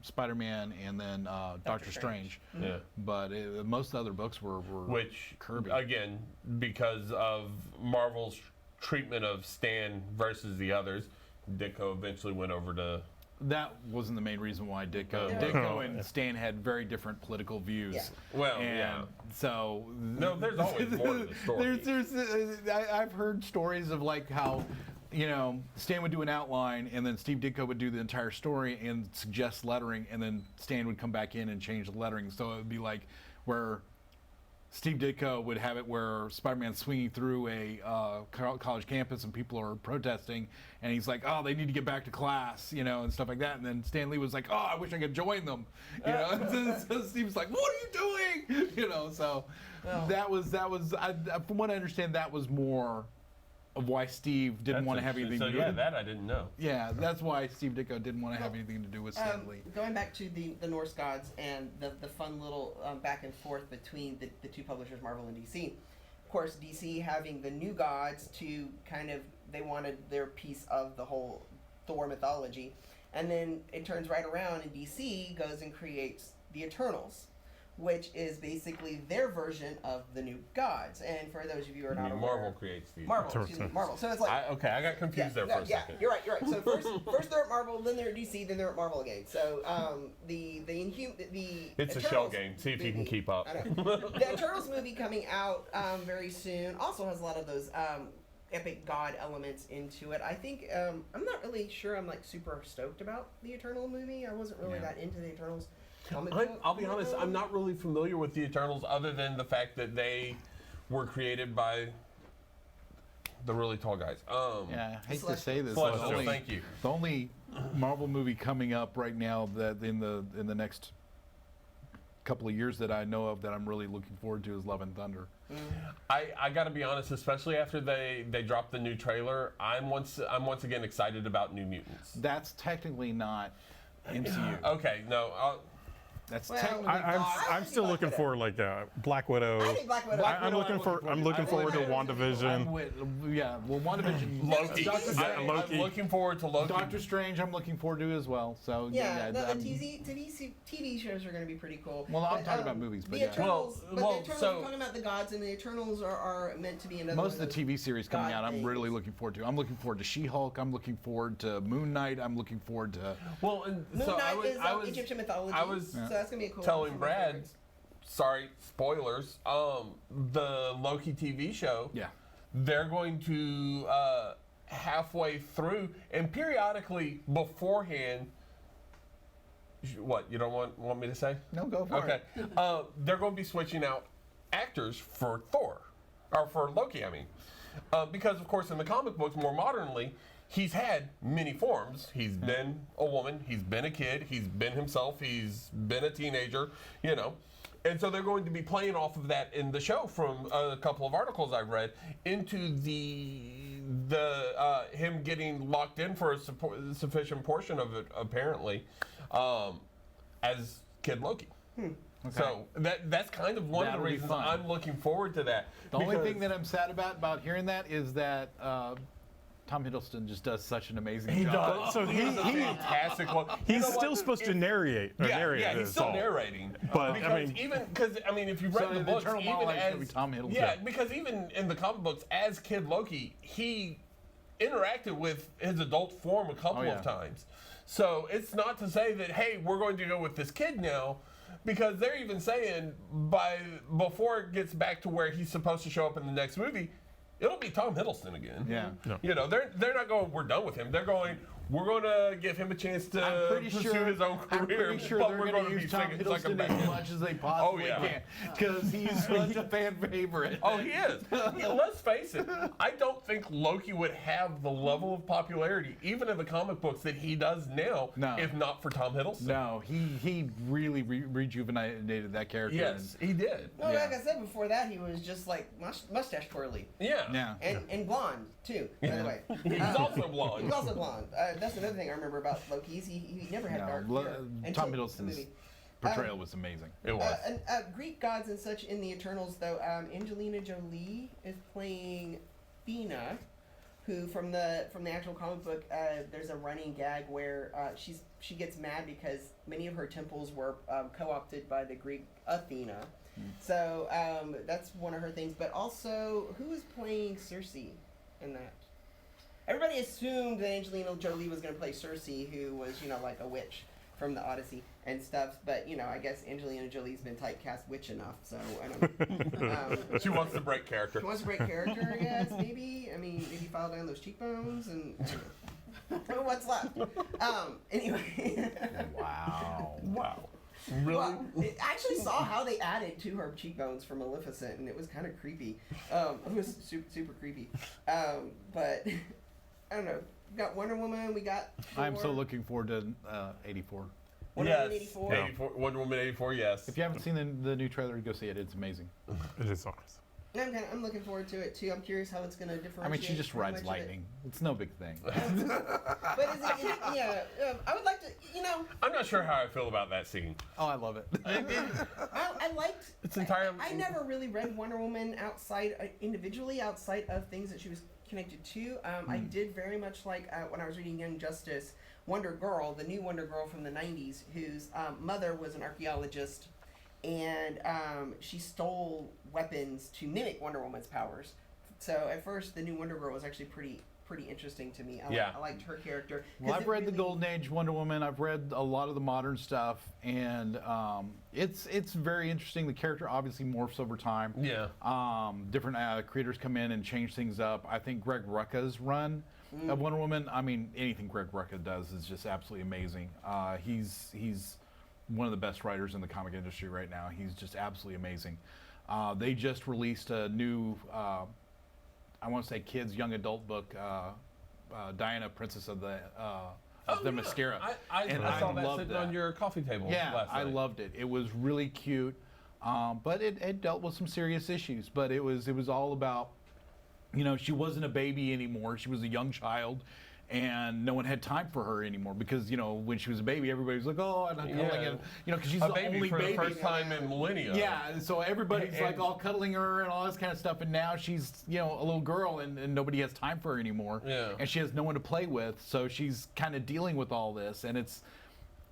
Spider-Man, and then Doctor Strange. Strange. Yeah. But most of the other books were Which, Kirby. again, because of Marvel's treatment of Stan versus the others, Ditko eventually went over to. That wasn't the main reason why Ditko. Yeah. Ditko and Stan had very different political views. Yeah. Well, and yeah. so No, there's always more to the story. I've heard stories of like how, Stan would do an outline, and then Steve Ditko would do the entire story and suggest lettering, and then Stan would come back in and change the lettering. So it would be like where Steve Ditko would have it where Spider-Man's swinging through a college campus and people are protesting, and he's like, "Oh, they need to get back to class," and stuff like that. And then Stan Lee was like, "Oh, I wish I could join them," so Steve's like, "What are you doing?" So that was from what I understand, that was more of why Steve didn't That's want to have interesting. anything So to do. yeah, that I didn't know. Yeah, that's why Steve Ditko didn't want to have anything to do with Stan Lee. Going back to the Norse gods and the fun little back and forth between the two publishers, Marvel and DC. Of course, DC having the new gods to kind of, they wanted their piece of the whole Thor mythology. And then it turns right around and DC goes and creates the Eternals, which is basically their version of the new gods. And for those of you who are not aware, Marvel creates these. Marvel. So it's like I got confused there for a second. You're right. So first they're at Marvel, then they're at DC, then they're at Marvel again. So the It's a Eternals shell game. See if you can movie- keep up. I know. The Eternals movie coming out very soon also has a lot of those epic god elements into it. I think I'm not really sure I'm like super stoked about the Eternal movie. I wasn't really that into the Eternals comic book. I'll be honest, I'm not really familiar with the Eternals other than the fact that they were created by the really tall guys. Yeah, I hate to Celestial. say this. Celestial, thank you. The only Marvel movie coming up right now that in the next couple of years that I know of that I'm really looking forward to is Love and Thunder. I got to be honest, especially after they dropped the new trailer, I'm once again excited about New Mutants. That's technically not MCU. Okay, no, That's Well, technically. I'm still Black looking Widow. for like Black Widow. I think Black Widow. I'm looking forward to WandaVision. Yeah, well, WandaVision. Loki. Doctor Strange, Loki. I'm looking forward to Loki. Doctor Strange, I'm looking forward to as well. So Yeah, the I'm- TV shows are going to be pretty cool. Well, I'm But, talking about movies, but the yeah. Eternals, Well, the Eternals, so- we're talking about the gods, and the Eternals are meant to be another. most of one the TV series coming God out, I'm things. really looking forward to. I'm looking forward to She-Hulk. I'm looking forward to Moon Knight. I'm looking forward to. Well, and Moon so Knight is I was Egyptian mythology. I was so that's gonna be a cool. telling one of my Brad, favorites. sorry, spoilers. The Loki TV show. Yeah. They're going to halfway through and periodically beforehand. What you don't want me to say? No, go for Okay. They're going to be switching out actors for Thor, or for Loki, I mean. Because, of course, in the comic books, more modernly, he's had many forms. He's been a woman, he's been a kid, he's been himself, he's been a teenager, you know. And so they're going to be playing off of that in the show from a couple of articles I've read into the him getting locked in for a sufficient portion of it, apparently, as Kid Loki. So that's kind of one That'll of the be reasons fun. I'm looking forward to that. The only thing because that I'm sad about hearing that is that Tom Hiddleston just does such an amazing he job. does. So He's a he- fantastic one. You He's know what? still supposed to narrate. Yeah, he's this still all. narrating. But, I because mean- even because if you've read So the the books, Eternal even Monarch is as gonna be Tom Hiddleston. yeah, because even in the comic books, as Kid Loki, he interacted with his adult form a couple yeah. of times. So it's not to say that hey, we're going to go with this kid now, because they're even saying before it gets back to where he's supposed to show up in the next movie, it'll be Tom Hiddleston again. Yeah. You know, they're not going, we're done with him. They're going, we're going to give him a chance to I'm pretty pursue sure his own I'm career. pretty sure but they're we're going going to be use Tom singing like a Hiddleston as band. much as they possibly yeah. can because he's such a fan favorite. Oh, he is. Yeah, let's face it. I don't think Loki would have the level of popularity, even in the comic books, that he does now, No. if not for Tom Hiddleston. No, he really rejuvenated that character. Yes, he did. No, Yeah. like I said before that, he was just like mustache twirly Yeah. Yeah. and blonde too. By the way, He's also blonde. He's also blonde. That's another thing I remember about Loki. He never had dark hair. until Tom the Hiddleston's movie. portrayal was amazing. It was. And Greek gods and such in the Eternals, though. Angelina Jolie is playing Athena, who from the actual comic book, there's a running gag where she gets mad because many of her temples were co-opted by the Greek Athena. So that's one of her things. But also, who is playing Cersei in that? Everybody assumed that Angelina Jolie was going to play Cersei, who was, like a witch from the Odyssey and stuff. But, I guess Angelina Jolie's been typecast witch enough, so I don't know. She wants to break character. She wants to break character, I guess, maybe. I mean, maybe file down those cheekbones and I don't know what's left. Anyway. Wow. Wow. Really? Well, I actually saw how they added to her cheekbones for Maleficent, and it was kind of creepy. It was super creepy. But I don't know. We got Wonder Woman. We got. I'm so Thor. looking forward to 84. Wonder Yes. Woman 84. Wonder Woman 84, yes. If you haven't seen the new trailer, go see it. It's amazing. It is awesome. I'm looking forward to it too. I'm curious how it's going to differentiate. I mean, she just how rides much of it- lightning. It's no big thing. But I would like to, I'm not sure how I feel about that scene. Oh, I love it. I liked. It's entirely. I never really read Wonder Woman individually outside of things that she was connected to. I did very much like when I was reading Young Justice, Wonder Girl, the new Wonder Girl from the 90s, whose mother was an archaeologist, and she stole weapons to mimic Wonder Woman's powers. So at first, the new Wonder Girl was actually pretty interesting to me. I liked her character. Well, I've read the Golden Age Wonder Woman. I've read a lot of the modern stuff, and it's very interesting. The character obviously morphs over time. Yeah. Different creators come in and change things up. I think Greg Rucka's run of Wonder Woman. I mean, anything Greg Rucka does is just absolutely amazing. He's one of the best writers in the comic industry right now. He's just absolutely amazing. They just released a new, I want to say kids young adult book, Diana, Princess of the Mascara. I saw that loved sitting on your coffee table Yeah, last night. I loved it. It was really cute, but it dealt with some serious issues. But it was all about, she wasn't a baby anymore. She was a young child. And no one had time for her anymore because, when she was a baby, everybody was like, oh, I'm not cuddling her. Because she's a the baby only for baby. the first time in millennia. Yeah, so everybody's And- like all cuddling her and all this kind of stuff. And now she's, a little girl and nobody has time for her anymore. Yeah. And she has no one to play with. So she's kind of dealing with all this. And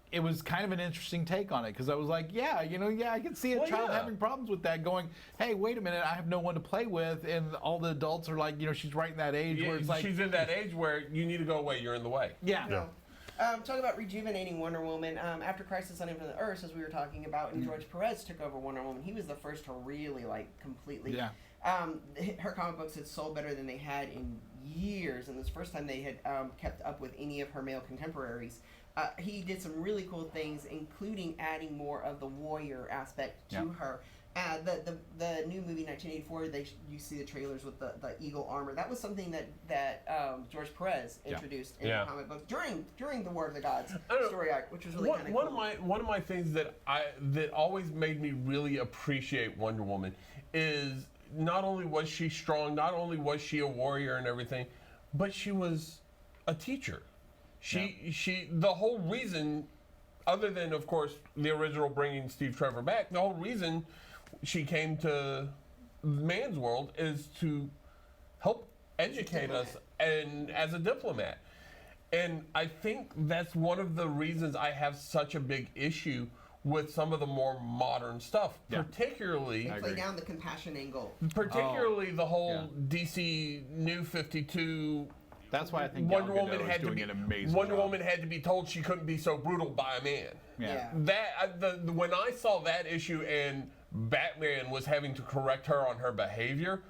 it was kind of an interesting take on it because I was like, I can see a child having problems with that going, hey, wait a minute, I have no one to play with. And all the adults are like, she's right in that age where it's like. She's in that age where you need to go away, you're in the way. Yeah. Talking about rejuvenating Wonder Woman, after Crisis on Infinite Earths, as we were talking about, and George Perez took over Wonder Woman, he was the first to really, completely. Yeah. Her comic books had sold better than they had in years, and this was the first time they had kept up with any of her male contemporaries. He did some really cool things, including adding more of the warrior aspect to her. The new movie 1984, you see the trailers with the eagle armor. That was something that George Perez introduced in the comic books during the War of the Gods story arc, which was really kind of cool. One of my things that always made me really appreciate Wonder Woman is not only was she strong, not only was she a warrior and everything, but she was a teacher. The whole reason, other than of course the original bringing Steve Trevor back, the whole reason she came to Man's World is to help educate us and as a diplomat. And I think that's one of the reasons I have such a big issue with some of the more modern stuff, particularly play down the compassion angle. Particularly the whole DC New 52. That's why I think Wonder Gal Woman Gadot is had to doing be an amazing Wonder job. Woman had to be told she couldn't be so brutal by a man. Yeah. When I saw that issue and Batman was having to correct her on her behavior,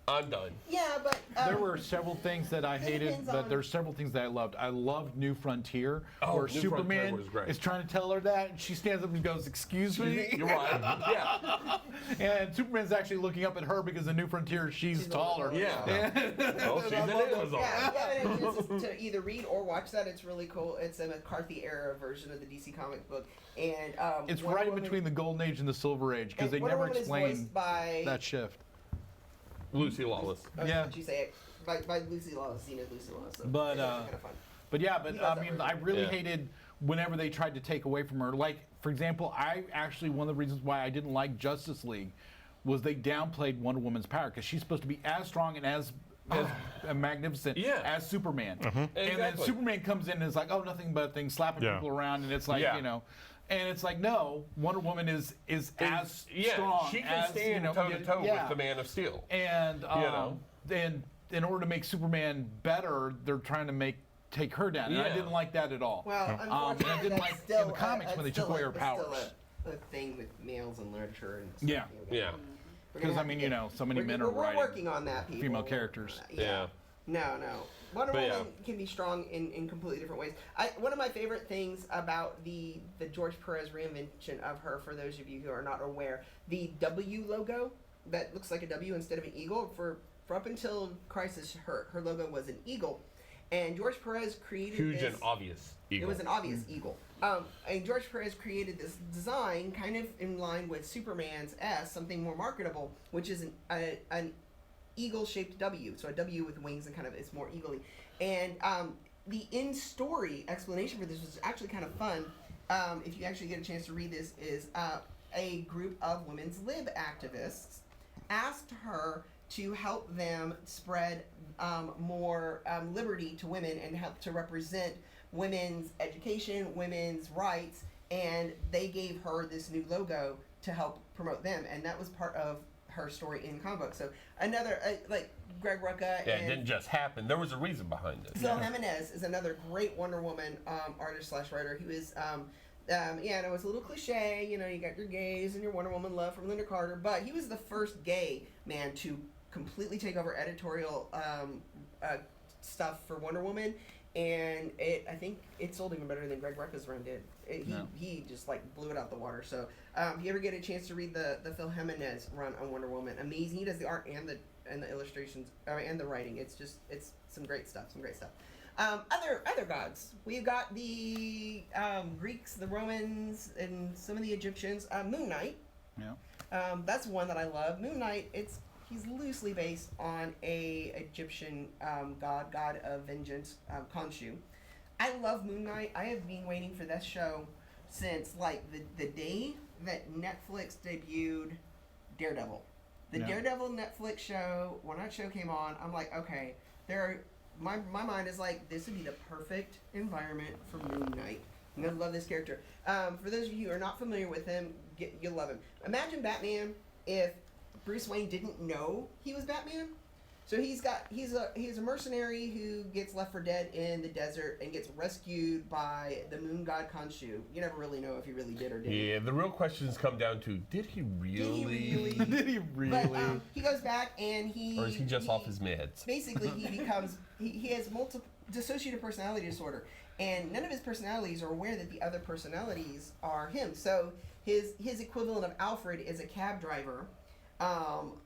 I'm done. Yeah, but There were several things that I hated, depends but on- there's several things that I loved. I loved New Frontier, Oh, where New Frontier Superman was great. is trying to tell her that, and she stands up and goes, "Excuse me." You're right. Yeah. And Superman's actually looking up at her because in New Frontier she's taller. Yeah. Oh, she's an Amazon. Just to either read or watch that, it's really cool. It's a McCarthy era version of the DC comic book, and It's Wonder right in Woman- between the Golden Age and the Silver Age because and they Wonder never Woman is explain voiced by that shift. Lucy Lawless. Yeah. Did you say it? By Lucy Lawless, seen as Lucy Lawless. So But, it's kind of fun. But yeah, He but does I that mean, version. I really Yeah. hated whenever they tried to take away from her. Like, for example, one of the reasons why I didn't like Justice League was they downplayed Wonder Woman's power because she's supposed to be as strong and as magnificent Yeah. as Superman. And then Exactly. Superman comes in and is like, oh, nothing but things, slapping Yeah. people around, and it's like, Yeah. and it's like, no, Wonder Woman is as Yeah, strong. she can as, stand toe to toe with the Man of Steel. And know? and in order to make Superman better, they're trying to take her down, and I Yeah. didn't like that at all. Well, and unfortunately, I didn't that's like still in the comics when they took away her powers. Still a thing with males and literature and stuff. Yeah. Yeah. We're gonna Because have to get- so many men are we're writing working on that, people. female characters. Yeah. No. Wonder But Woman can be strong in completely different ways. One of my favorite things about the George Perez reinvention of her, for those of you who are not aware, the W logo that looks like a W instead of an eagle. For up until Crisis, her logo was an eagle, and George Perez created Huge this. and obvious It eagle. was an obvious eagle. and George Perez created this design kind of in line with Superman's S, something more marketable, which is an eagle-shaped W, so a W with wings and kind of it's more eagle-y. And the in-story explanation for this was actually kind of fun. If you actually get a chance to read this, is a group of women's lib activists asked her to help them spread more liberty to women and help to represent women's education, women's rights, and they gave her this new logo to help promote them, and that was part of her story in comic book. So another like Greg Rucka Yeah, it and didn't just happen. There was a reason behind it. Phil Jimenez is another great Wonder Woman artist/writer. He was yeah, and it was a little cliche, you know, you got your gays and your Wonder Woman love from Linda Carter, but he was the first gay man to completely take over editorial stuff for Wonder Woman, and I think it sold even better than Greg Rucka's run did. He just like blew it out the water. So if you ever get a chance to read the Phil Jimenez run on Wonder Woman, amazing. He does the art and the illustrations and the writing. It's some great stuff. Other gods. We've got the Greeks, the Romans, and some of the Egyptians. Moon Knight. Yeah. That's one that I love. Moon Knight. He's loosely based on a Egyptian god of vengeance, Khonshu. I love Moon Knight. I have been waiting for this show since like the day that Netflix debuted Daredevil. The Daredevil Netflix show, when that show came on, I'm like, okay, my mind is like, this would be the perfect environment for Moon Knight. I'm gonna love this character. For those of you who are not familiar with him, you'll love him. Imagine Batman if Bruce Wayne didn't know he was Batman. So he's a mercenary who gets left for dead in the desert and gets rescued by the moon god Khonshu. You never really know if he really did or didn't. Yeah, the real questions come down to, did he really? Did he really? But he goes back and Or is he just off his meds? Basically, he becomes he has multiple dissociative personality disorder, and none of his personalities are aware that the other personalities are him. So his equivalent of Alfred is a cab driver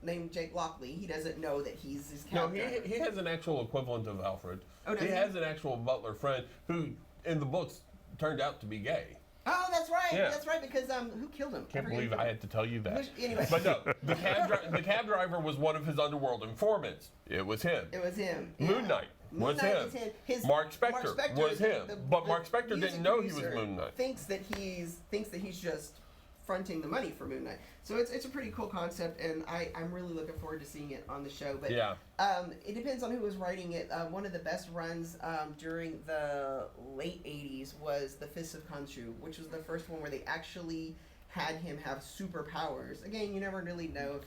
named Jake Lockley. He doesn't know that he's his No, cab driver. he has an actual equivalent of Alfred. Oh, does he he? has an actual butler friend who, in the books, turned out to be gay. Oh, that's right. Yeah. That's right. Because who killed him? Can't believe I had to tell you that. Anyway. But no, the cab driver was one of his underworld informants. It was him. It was him. Moon Knight was him. Mark Spector was him. But Mark Spector didn't know he was Moon Knight. Thinks that he's just fronting the money for Moon Knight. So it's a pretty cool concept, and I'm really looking forward to seeing it on the show. But Yeah. It depends on who was writing it. One of the best runs during the late 80s was The Fist of Khonshu, which was the first one where they actually had him have superpowers. Again, you never really know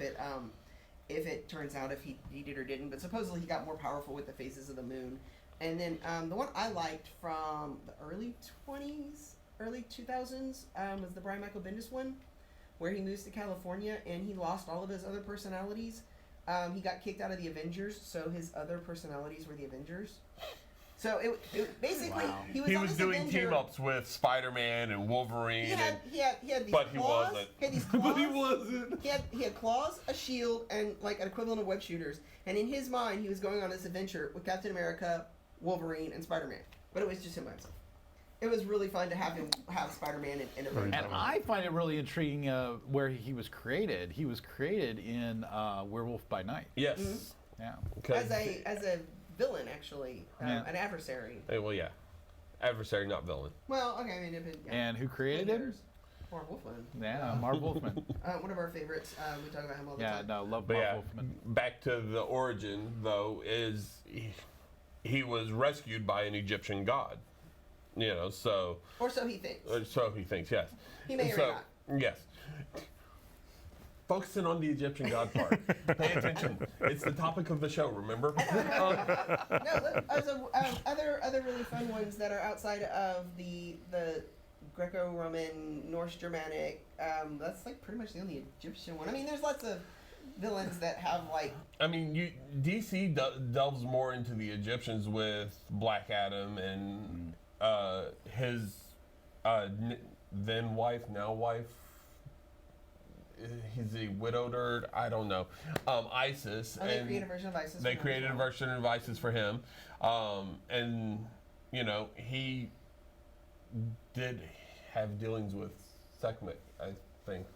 if it turns out if he did or didn't, but supposedly he got more powerful with the phases of the moon. And then the one I liked from the early 2000s was the Brian Michael Bendis one, where he moves to California and he lost all of his other personalities. He got kicked out of the Avengers, so his other personalities were the Avengers. So it basically he was He on was this doing Avenger. team-ups with Spider-Man and Wolverine. He had these But he claws. wasn't. He had these claws. But he wasn't. He had claws, a shield, and like an equivalent of web shooters. And in his mind, he was going on this adventure with Captain America, Wolverine, and Spider-Man. But it was just him by himself. It was really fun to have Spider-Man and Avengers. And I find it really intriguing where he was created. He was created in Werewolf by Night. Yes. Mm-hmm. Yeah. Because as a villain, actually, Yeah. an adversary. well, yeah. Adversary, not villain. Well, okay, I mean, yeah. And who created him? Mark Wolfman. Yeah, Marv Wolfman. One of our favorites. We talk about him all the Yeah, time. no, love But Marv yeah, Wolfman. back to the origin, though, is he was rescued by an Egyptian god. You know, so... Or so he thinks. So he thinks, yes. He may or so, may not. Yes. Focusing on the Egyptian god part. Pay attention. It's the topic of the show, remember? No, other really fun ones that are outside of the Greco-Roman, Norse Germanic. That's like pretty much the only Egyptian one. I mean, there's lots of villains that have like. I mean, DC delves more into the Egyptians with Black Adam and his then wife, now wife. He's a widowed, I don't know. Isis. Oh, they created a version of Isis. They for him created as a well. version of Isis for him. And, you know, he did have dealings with Sekhmet, I think.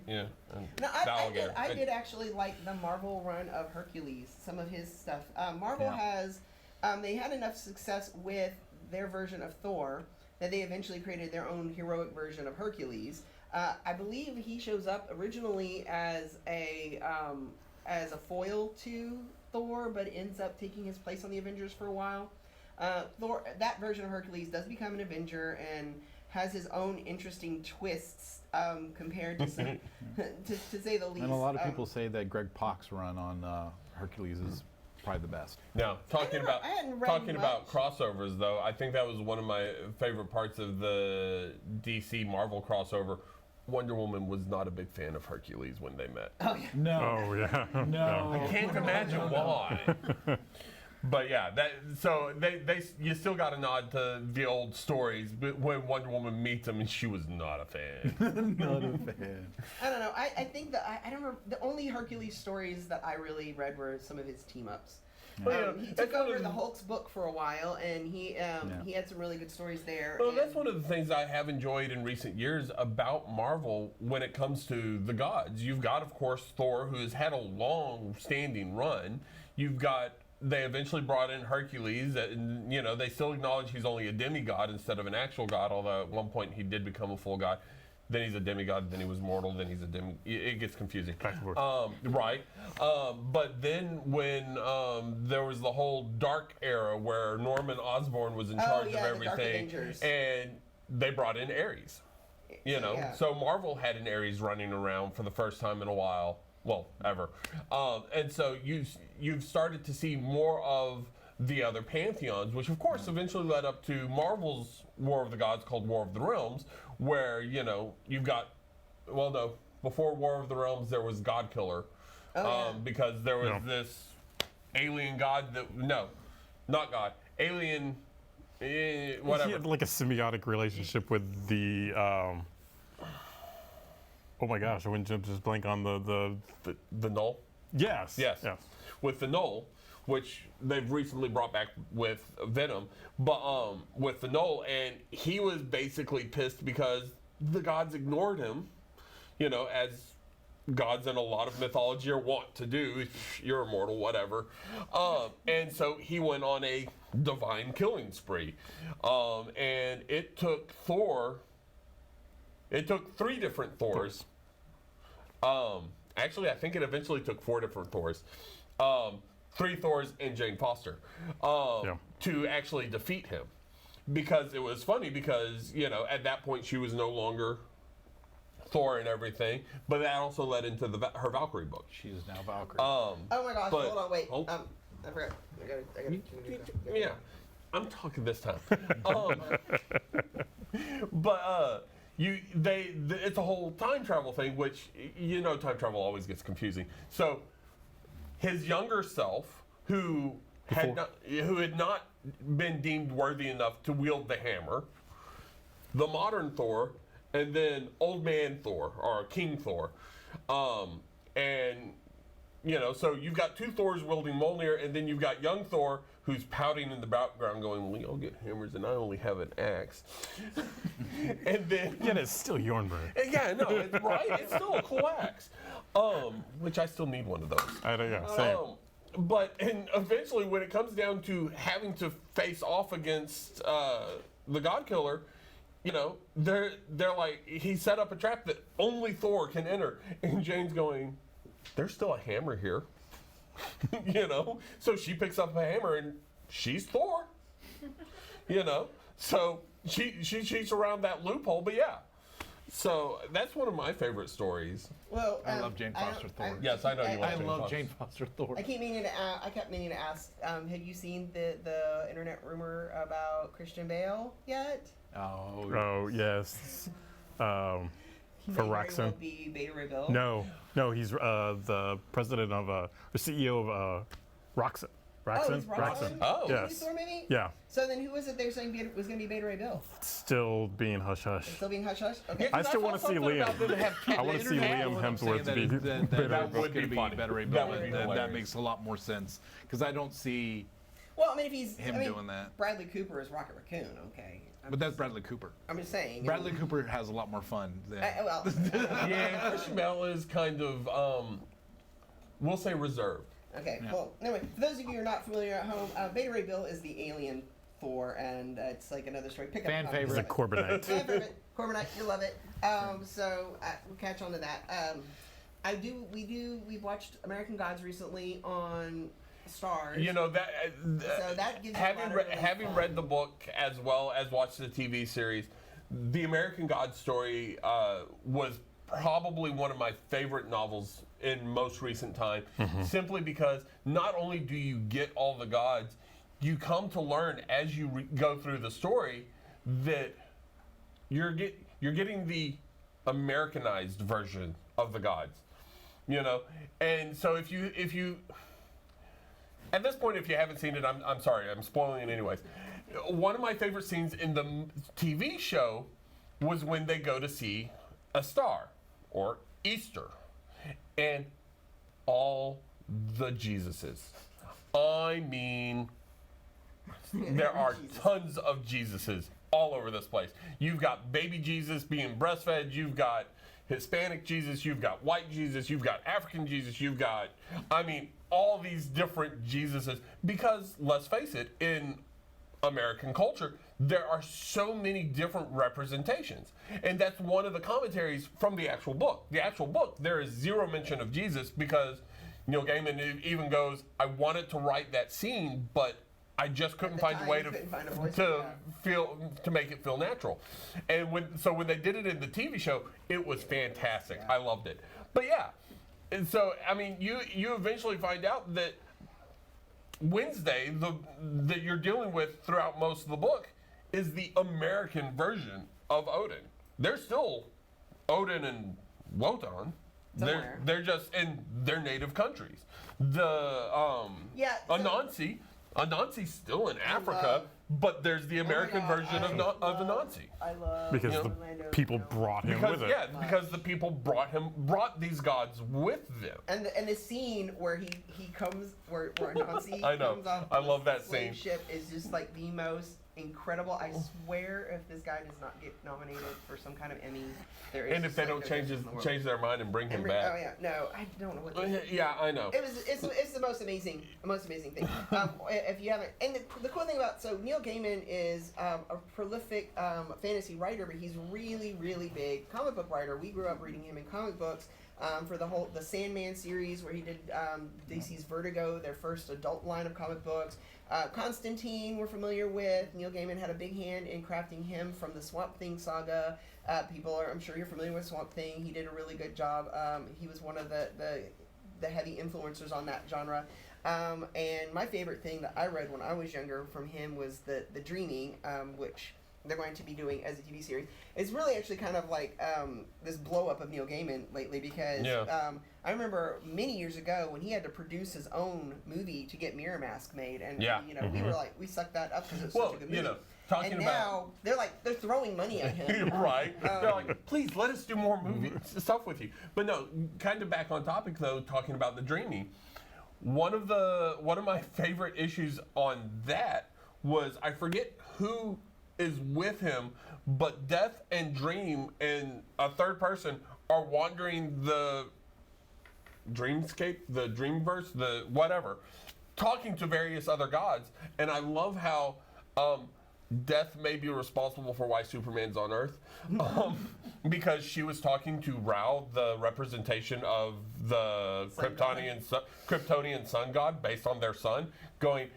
Yeah. And No, the alligator. I did actually like the Marvel run of Hercules. Some of his stuff. Marvel Yeah. has, they had enough success with their version of Thor that they eventually created their own heroic version of Hercules. I believe he shows up originally as a foil to Thor, but ends up taking his place on the Avengers for a while. Thor, that version of Hercules does become an Avenger and has his own interesting twists compared to some, to say the least. And a lot of people say that Greg Pak's run on Hercules is probably the best. Now, talking I about hadn't read talking about much. crossovers, though, I think that was one of my favorite parts of the DC Marvel crossover. Wonder Woman was not a big fan of Hercules when they met. Oh yeah. No. Oh yeah. No. I can't imagine why. But yeah, you still got a nod to the old stories. But when Wonder Woman meets him, and she was not a fan. Not a fan. I don't know. I think that I don't remember. The only Hercules stories that I really read were some of his team ups. Well, He that's took one over of the Hulk's book for a while, and he had some really good stories there. Well, and that's one of the things I have enjoyed in recent years about Marvel when it comes to the gods. You've got, of course, Thor, who has had a long-standing run. They eventually brought in Hercules, and they still acknowledge he's only a demigod instead of an actual god. Although at one point he did become a full god. Then he's a demigod. Then he was mortal. Then he's a demi. It gets confusing. Back and forth. Right. But then when there was the whole Dark era where Norman Osborn was in charge yeah, of the Dark everything, Avengers. and they brought in Ares. Yeah. So Marvel had an Ares running around for the first time in a while. Well, ever. And so you've started to see more of the other pantheons, which of course eventually led up to Marvel's War of the Gods called War of the Realms, where, you've got, before War of the Realms there was God Killer. Because there was this alien god not God, alien, whatever. He had like a symbiotic relationship with the. Oh my gosh! I wouldn't just blank on the. The Null? Yes. Yes. With the Null, which they've recently brought back with Venom, but with the Null, and he was basically pissed because the gods ignored him, as gods in a lot of mythology are wont to do. You're immortal, whatever. And so he went on a divine killing spree, and it took Thor. It took 3 different Thors. Actually, I think it eventually took 4 different Thors. 3 Thors and Jane Foster to actually defeat him. Because it was funny because, at that point she was no longer Thor and everything, but that also led into her Valkyrie book. She is now Valkyrie. oh my gosh! but- Hold on, wait. oh. I forgot. I gotta. Yeah, I'm talking this time. But it's a whole time travel thing, which time travel always gets confusing. So his younger self, who had not been deemed worthy enough to wield the hammer, the modern Thor, and then Old Man Thor or King Thor, and so you've got 2 Thors wielding Mjolnir, and then you've got young Thor who's pouting in the background going, we all get hammers and I only have an axe. And then... Yet it's still Yornberg. Yeah, no, it's right. It's still a cool axe. Which I still need one of those. Same. But eventually when it comes down to having to face off against the God Killer, they're like, he set up a trap that only Thor can enter. And Jane's going, there's still a hammer here. So she picks up a hammer and she's Thor. So she's around that loophole, but yeah. So that's one of my favorite stories. Well, I love Jane Foster Thor. Yes, I know you I love Jane love Foster. Jane Foster Thor. I kept meaning to ask. Have you seen the internet rumor about Christian Bale yet? Oh, Oh yes. He For may very well Roxanne? be Beta Ray Bill. No, he's the president of the CEO of Roxanne. Oh, he's Roxanne? Oh. Yes. Thor, maybe? Yeah, So then who was it they were saying was going to be Beta Ray Bill? still being hush hush. Still being hush hush? Okay. I still want to see Liam. I want to see internet Liam was saying Hemsworth that be it- that better. that would going to be be funny. better Ray That Bill, would be and that hilarious. makes a lot more sense because I don't see Well, I mean, if he's him doing that. Bradley Cooper is Rocket Raccoon, okay. But that's Bradley Cooper. I'm just saying. Bradley Cooper has a lot more fun than. Well, Yeah, Christian Bale is kind of, we'll say reserved. okay. Yeah. Well, anyway, for those of you who are not familiar at home, Beta Ray Bill is the alien Thor, and it's like another story. Pick Fan up a copy. He's favorite. a Corbinite. Fan favorite. Corbinite, you love it. So we'll catch on to that. We've watched American Gods recently on Stars. You know that. So that gives you a lot of really having fun- read the book as well as watched the TV series, the American God story was probably one of my favorite novels in most recent time. Simply because not only do you get all the gods, you come to learn as you go through the story that you're getting the Americanized version of the gods. You know, and so if you at this point, if you haven't seen it, I'm sorry, I'm spoiling it anyways. One of my favorite scenes in the TV show was when they go to see a star, or Easter, and all the Jesuses. I mean, there are tons of Jesuses all over this place. You've got baby Jesus being breastfed, you've got Hispanic Jesus, you've got white Jesus, you've got African Jesus, you've got, I mean, all these different Jesuses. Because, let's face it, in American culture, there are so many different representations. And that's one of the commentaries from the actual book. The actual book, there is zero mention of Jesus because Neil Gaiman even goes, I wanted to write that scene, but I just couldn't the find a time, way you to couldn't find a voice for that. make it feel natural. And when they did it in the TV show, it was fantastic. I loved it. But yeah, and so I mean, you eventually find out that Wednesday, that you're dealing with throughout most of the book, is the American version of Odin. They're still Odin and Wotan. Somewhere. They're just in their native countries. The Yeah, so- Anansi's still in Africa, but there's the American God, version of Anansi. I love Because the Orlando people Bloom. brought him Because with it. yeah, because the people brought these gods with them. And the scene where he comes, where Anansi I know. comes off I the love that slave scene. ship is just like the most incredible. I swear, if this guy does not get nominated for some kind of Emmy, there is. And if just, they like, don't no change justice in the world. change their mind and bring him Oh back. yeah, no, I don't know what. Yeah, I know. It's the most amazing thing. If you haven't, and the cool thing about Neil Gaiman is a prolific fantasy writer, but he's really big comic book writer. We grew up reading him in comic books for the Sandman series, where he did DC's Vertigo, their first adult line of comic books. Constantine, we're familiar with. Neil Gaiman had a big hand in crafting him from the Swamp Thing saga. I'm sure you're familiar with Swamp Thing. He did a really good job. He was one of the heavy influencers on that genre. And my favorite thing that I read when I was younger from him was the Dreaming, which they're going to be doing as a TV series. It's really actually kind of like this blow up of Neil Gaiman lately, because I remember many years ago when he had to produce his own movie to get Mirror Mask made, and we were like, we sucked that up because it was such a good movie. Talking and about now they're throwing money at him. right. They're like, please let us do more movie stuff with you. But no, kind of back on topic though, talking about the Dreaming. One of my favorite issues on that was, I forget who is with him, but Death and Dream and a third person are wandering the dreamscape, the dreamverse, the whatever, talking to various other gods. And I love how Death may be responsible for why Superman's on Earth, because she was talking to Rao, the representation of the Kryptonian sun god based on their sun, going,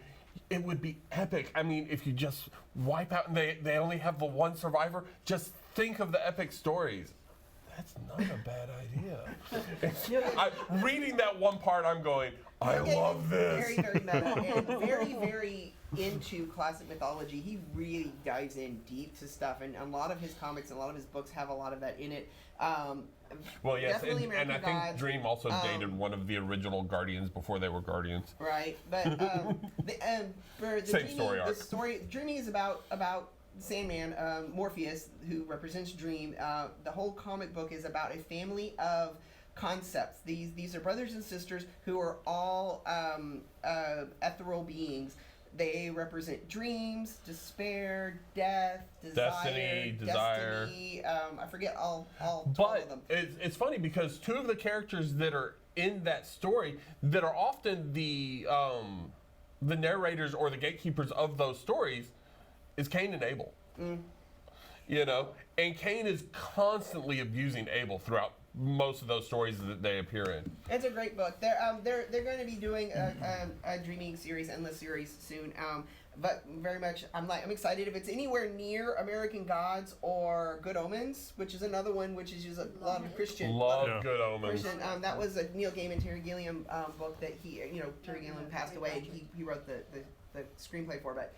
it would be epic. I mean, if you just wipe out and they only have the one survivor, just think of the epic stories. That's not a bad idea. Reading that one part, I'm going, I love this. Very meta, and very into classic mythology. He really dives in deep to stuff, and a lot of his comics and a lot of his books have a lot of that in it. Well, yes, definitely and American I think Gods. Dream also dated one of the original Guardians before they were Guardians. Right, but for the Same Dreaming, story arc. Dreaming is about Sandman, Morpheus, who represents Dream. The whole comic book is about a family of concepts. These are brothers and sisters who are all ethereal beings They represent dreams, despair, death, Destiny, desire. destiny. I forget all 12 of But them. it's funny because two of the characters that are in that story that are often the narrators or the gatekeepers of those stories is Cain and Abel. You know, and Cain is constantly abusing Abel throughout most of those stories that they appear in. It's a great book. They're going to be doing a Dreaming series, Endless series soon. But very much, I'm excited. If it's anywhere near American Gods or Good Omens, which is another one, which is just a lot of Christian. Love Yeah. Good Omens. Christian. That was a Neil Gaiman, Terry Gilliam book that Terry Gilliam passed away. He wrote the screenplay for it.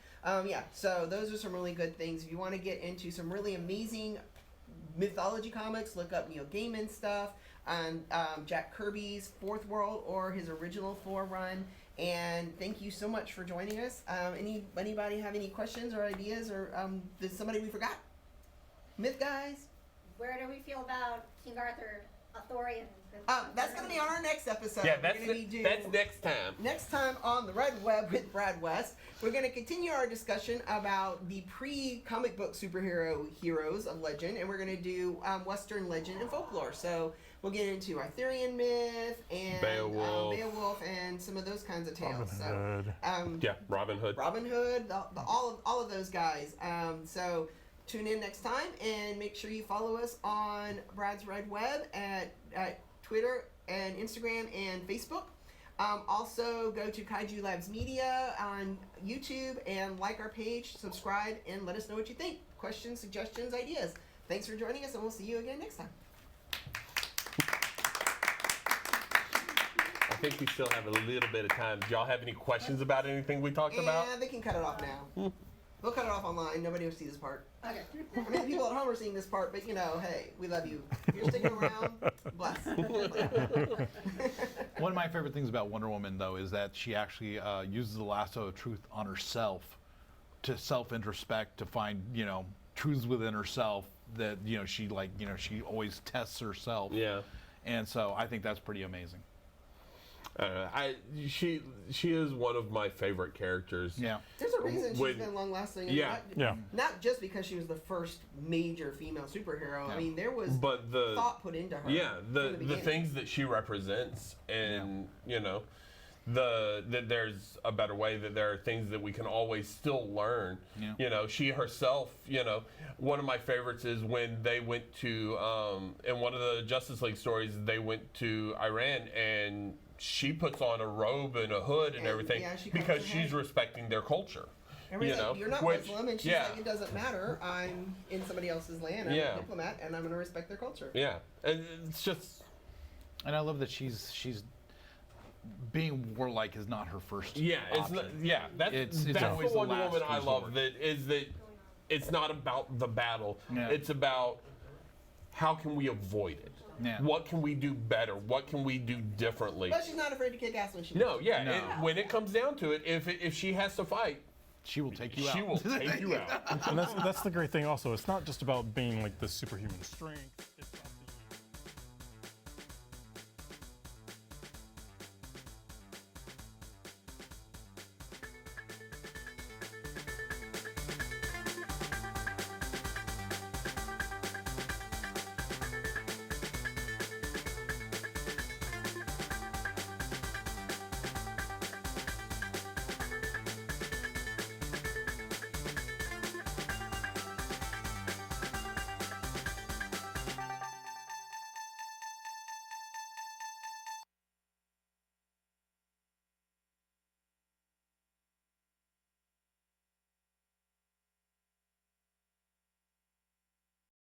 Yeah, so those are some really good things. If you want to get into some really amazing mythology comics, look up Neil Gaiman stuff on Jack Kirby's Fourth World or his original Thor run. And thank you so much for joining us. Anybody have any questions or ideas, or did somebody we forgot? Myth guys? Where do we feel about King Arthur, Arthurian? That's going to be on our next episode. Yeah, We're that's gonna be that's next time. Next time on the Red Web with Brad West, we're going to continue our discussion about the pre-comic book superhero heroes of legend, and we're going to do Western legend and folklore. So we'll get into Arthurian myth and Beowulf and some of those kinds of tales. Robin Hood. Yeah, Robin Hood. Robin Hood, all of those guys. So tune in next time and make sure you follow us on Brad's Red Web at Twitter and Instagram and Facebook. Also, go to Kaiju Labs Media on YouTube and like our page, subscribe, and let us know what you think. Questions, suggestions, ideas. Thanks for joining us, and we'll see you again next time. I think we still have a little bit of time. Do y'all have any questions about anything we talked about? Yeah, they can cut it off now. We'll cut it off online. Nobody will see this part. Okay. I mean, the people at home are seeing this part, but hey, we love you. If you're sticking around, bless. One of my favorite things about Wonder Woman, though, is that she actually uses the lasso of truth on herself to self-introspect, to find, truths within herself that, she always tests herself. Yeah. And so I think that's pretty amazing. She is one of my favorite characters. Yeah. There's a reason she's When- been long-lasting. Yeah. Not just because she was the first major female superhero. Yeah. I mean, there was But the thought put into her. yeah, from the beginning. things that she represents, and that there's a better way, that there are things that we can always still learn. Yeah. She herself, one of my favorites is when they went to in one of the Justice League stories, they went to Iran, and she puts on a robe and a hood and And, everything yeah, she because covers her she's head. respecting their culture. Everybody's like, you're not which- Muslim, and she's yeah. like, it doesn't matter. I'm in somebody else's land. I'm Yeah. a diplomat, and I'm going to respect their culture. Yeah, and it's just And I love that she's being warlike is not her first it's option. not, that's It's the always the Wonder last Woman I love. resort. That it's not about the battle. Yeah. It's about how can we avoid it. Yeah. What can we do better? What can we do differently? But she's not afraid to kick ass when she No, yeah. No. When it comes down to it, if she has to fight, She will take you she out. will take you out. And that's the great thing also. It's not just about being like the superhuman strength. It's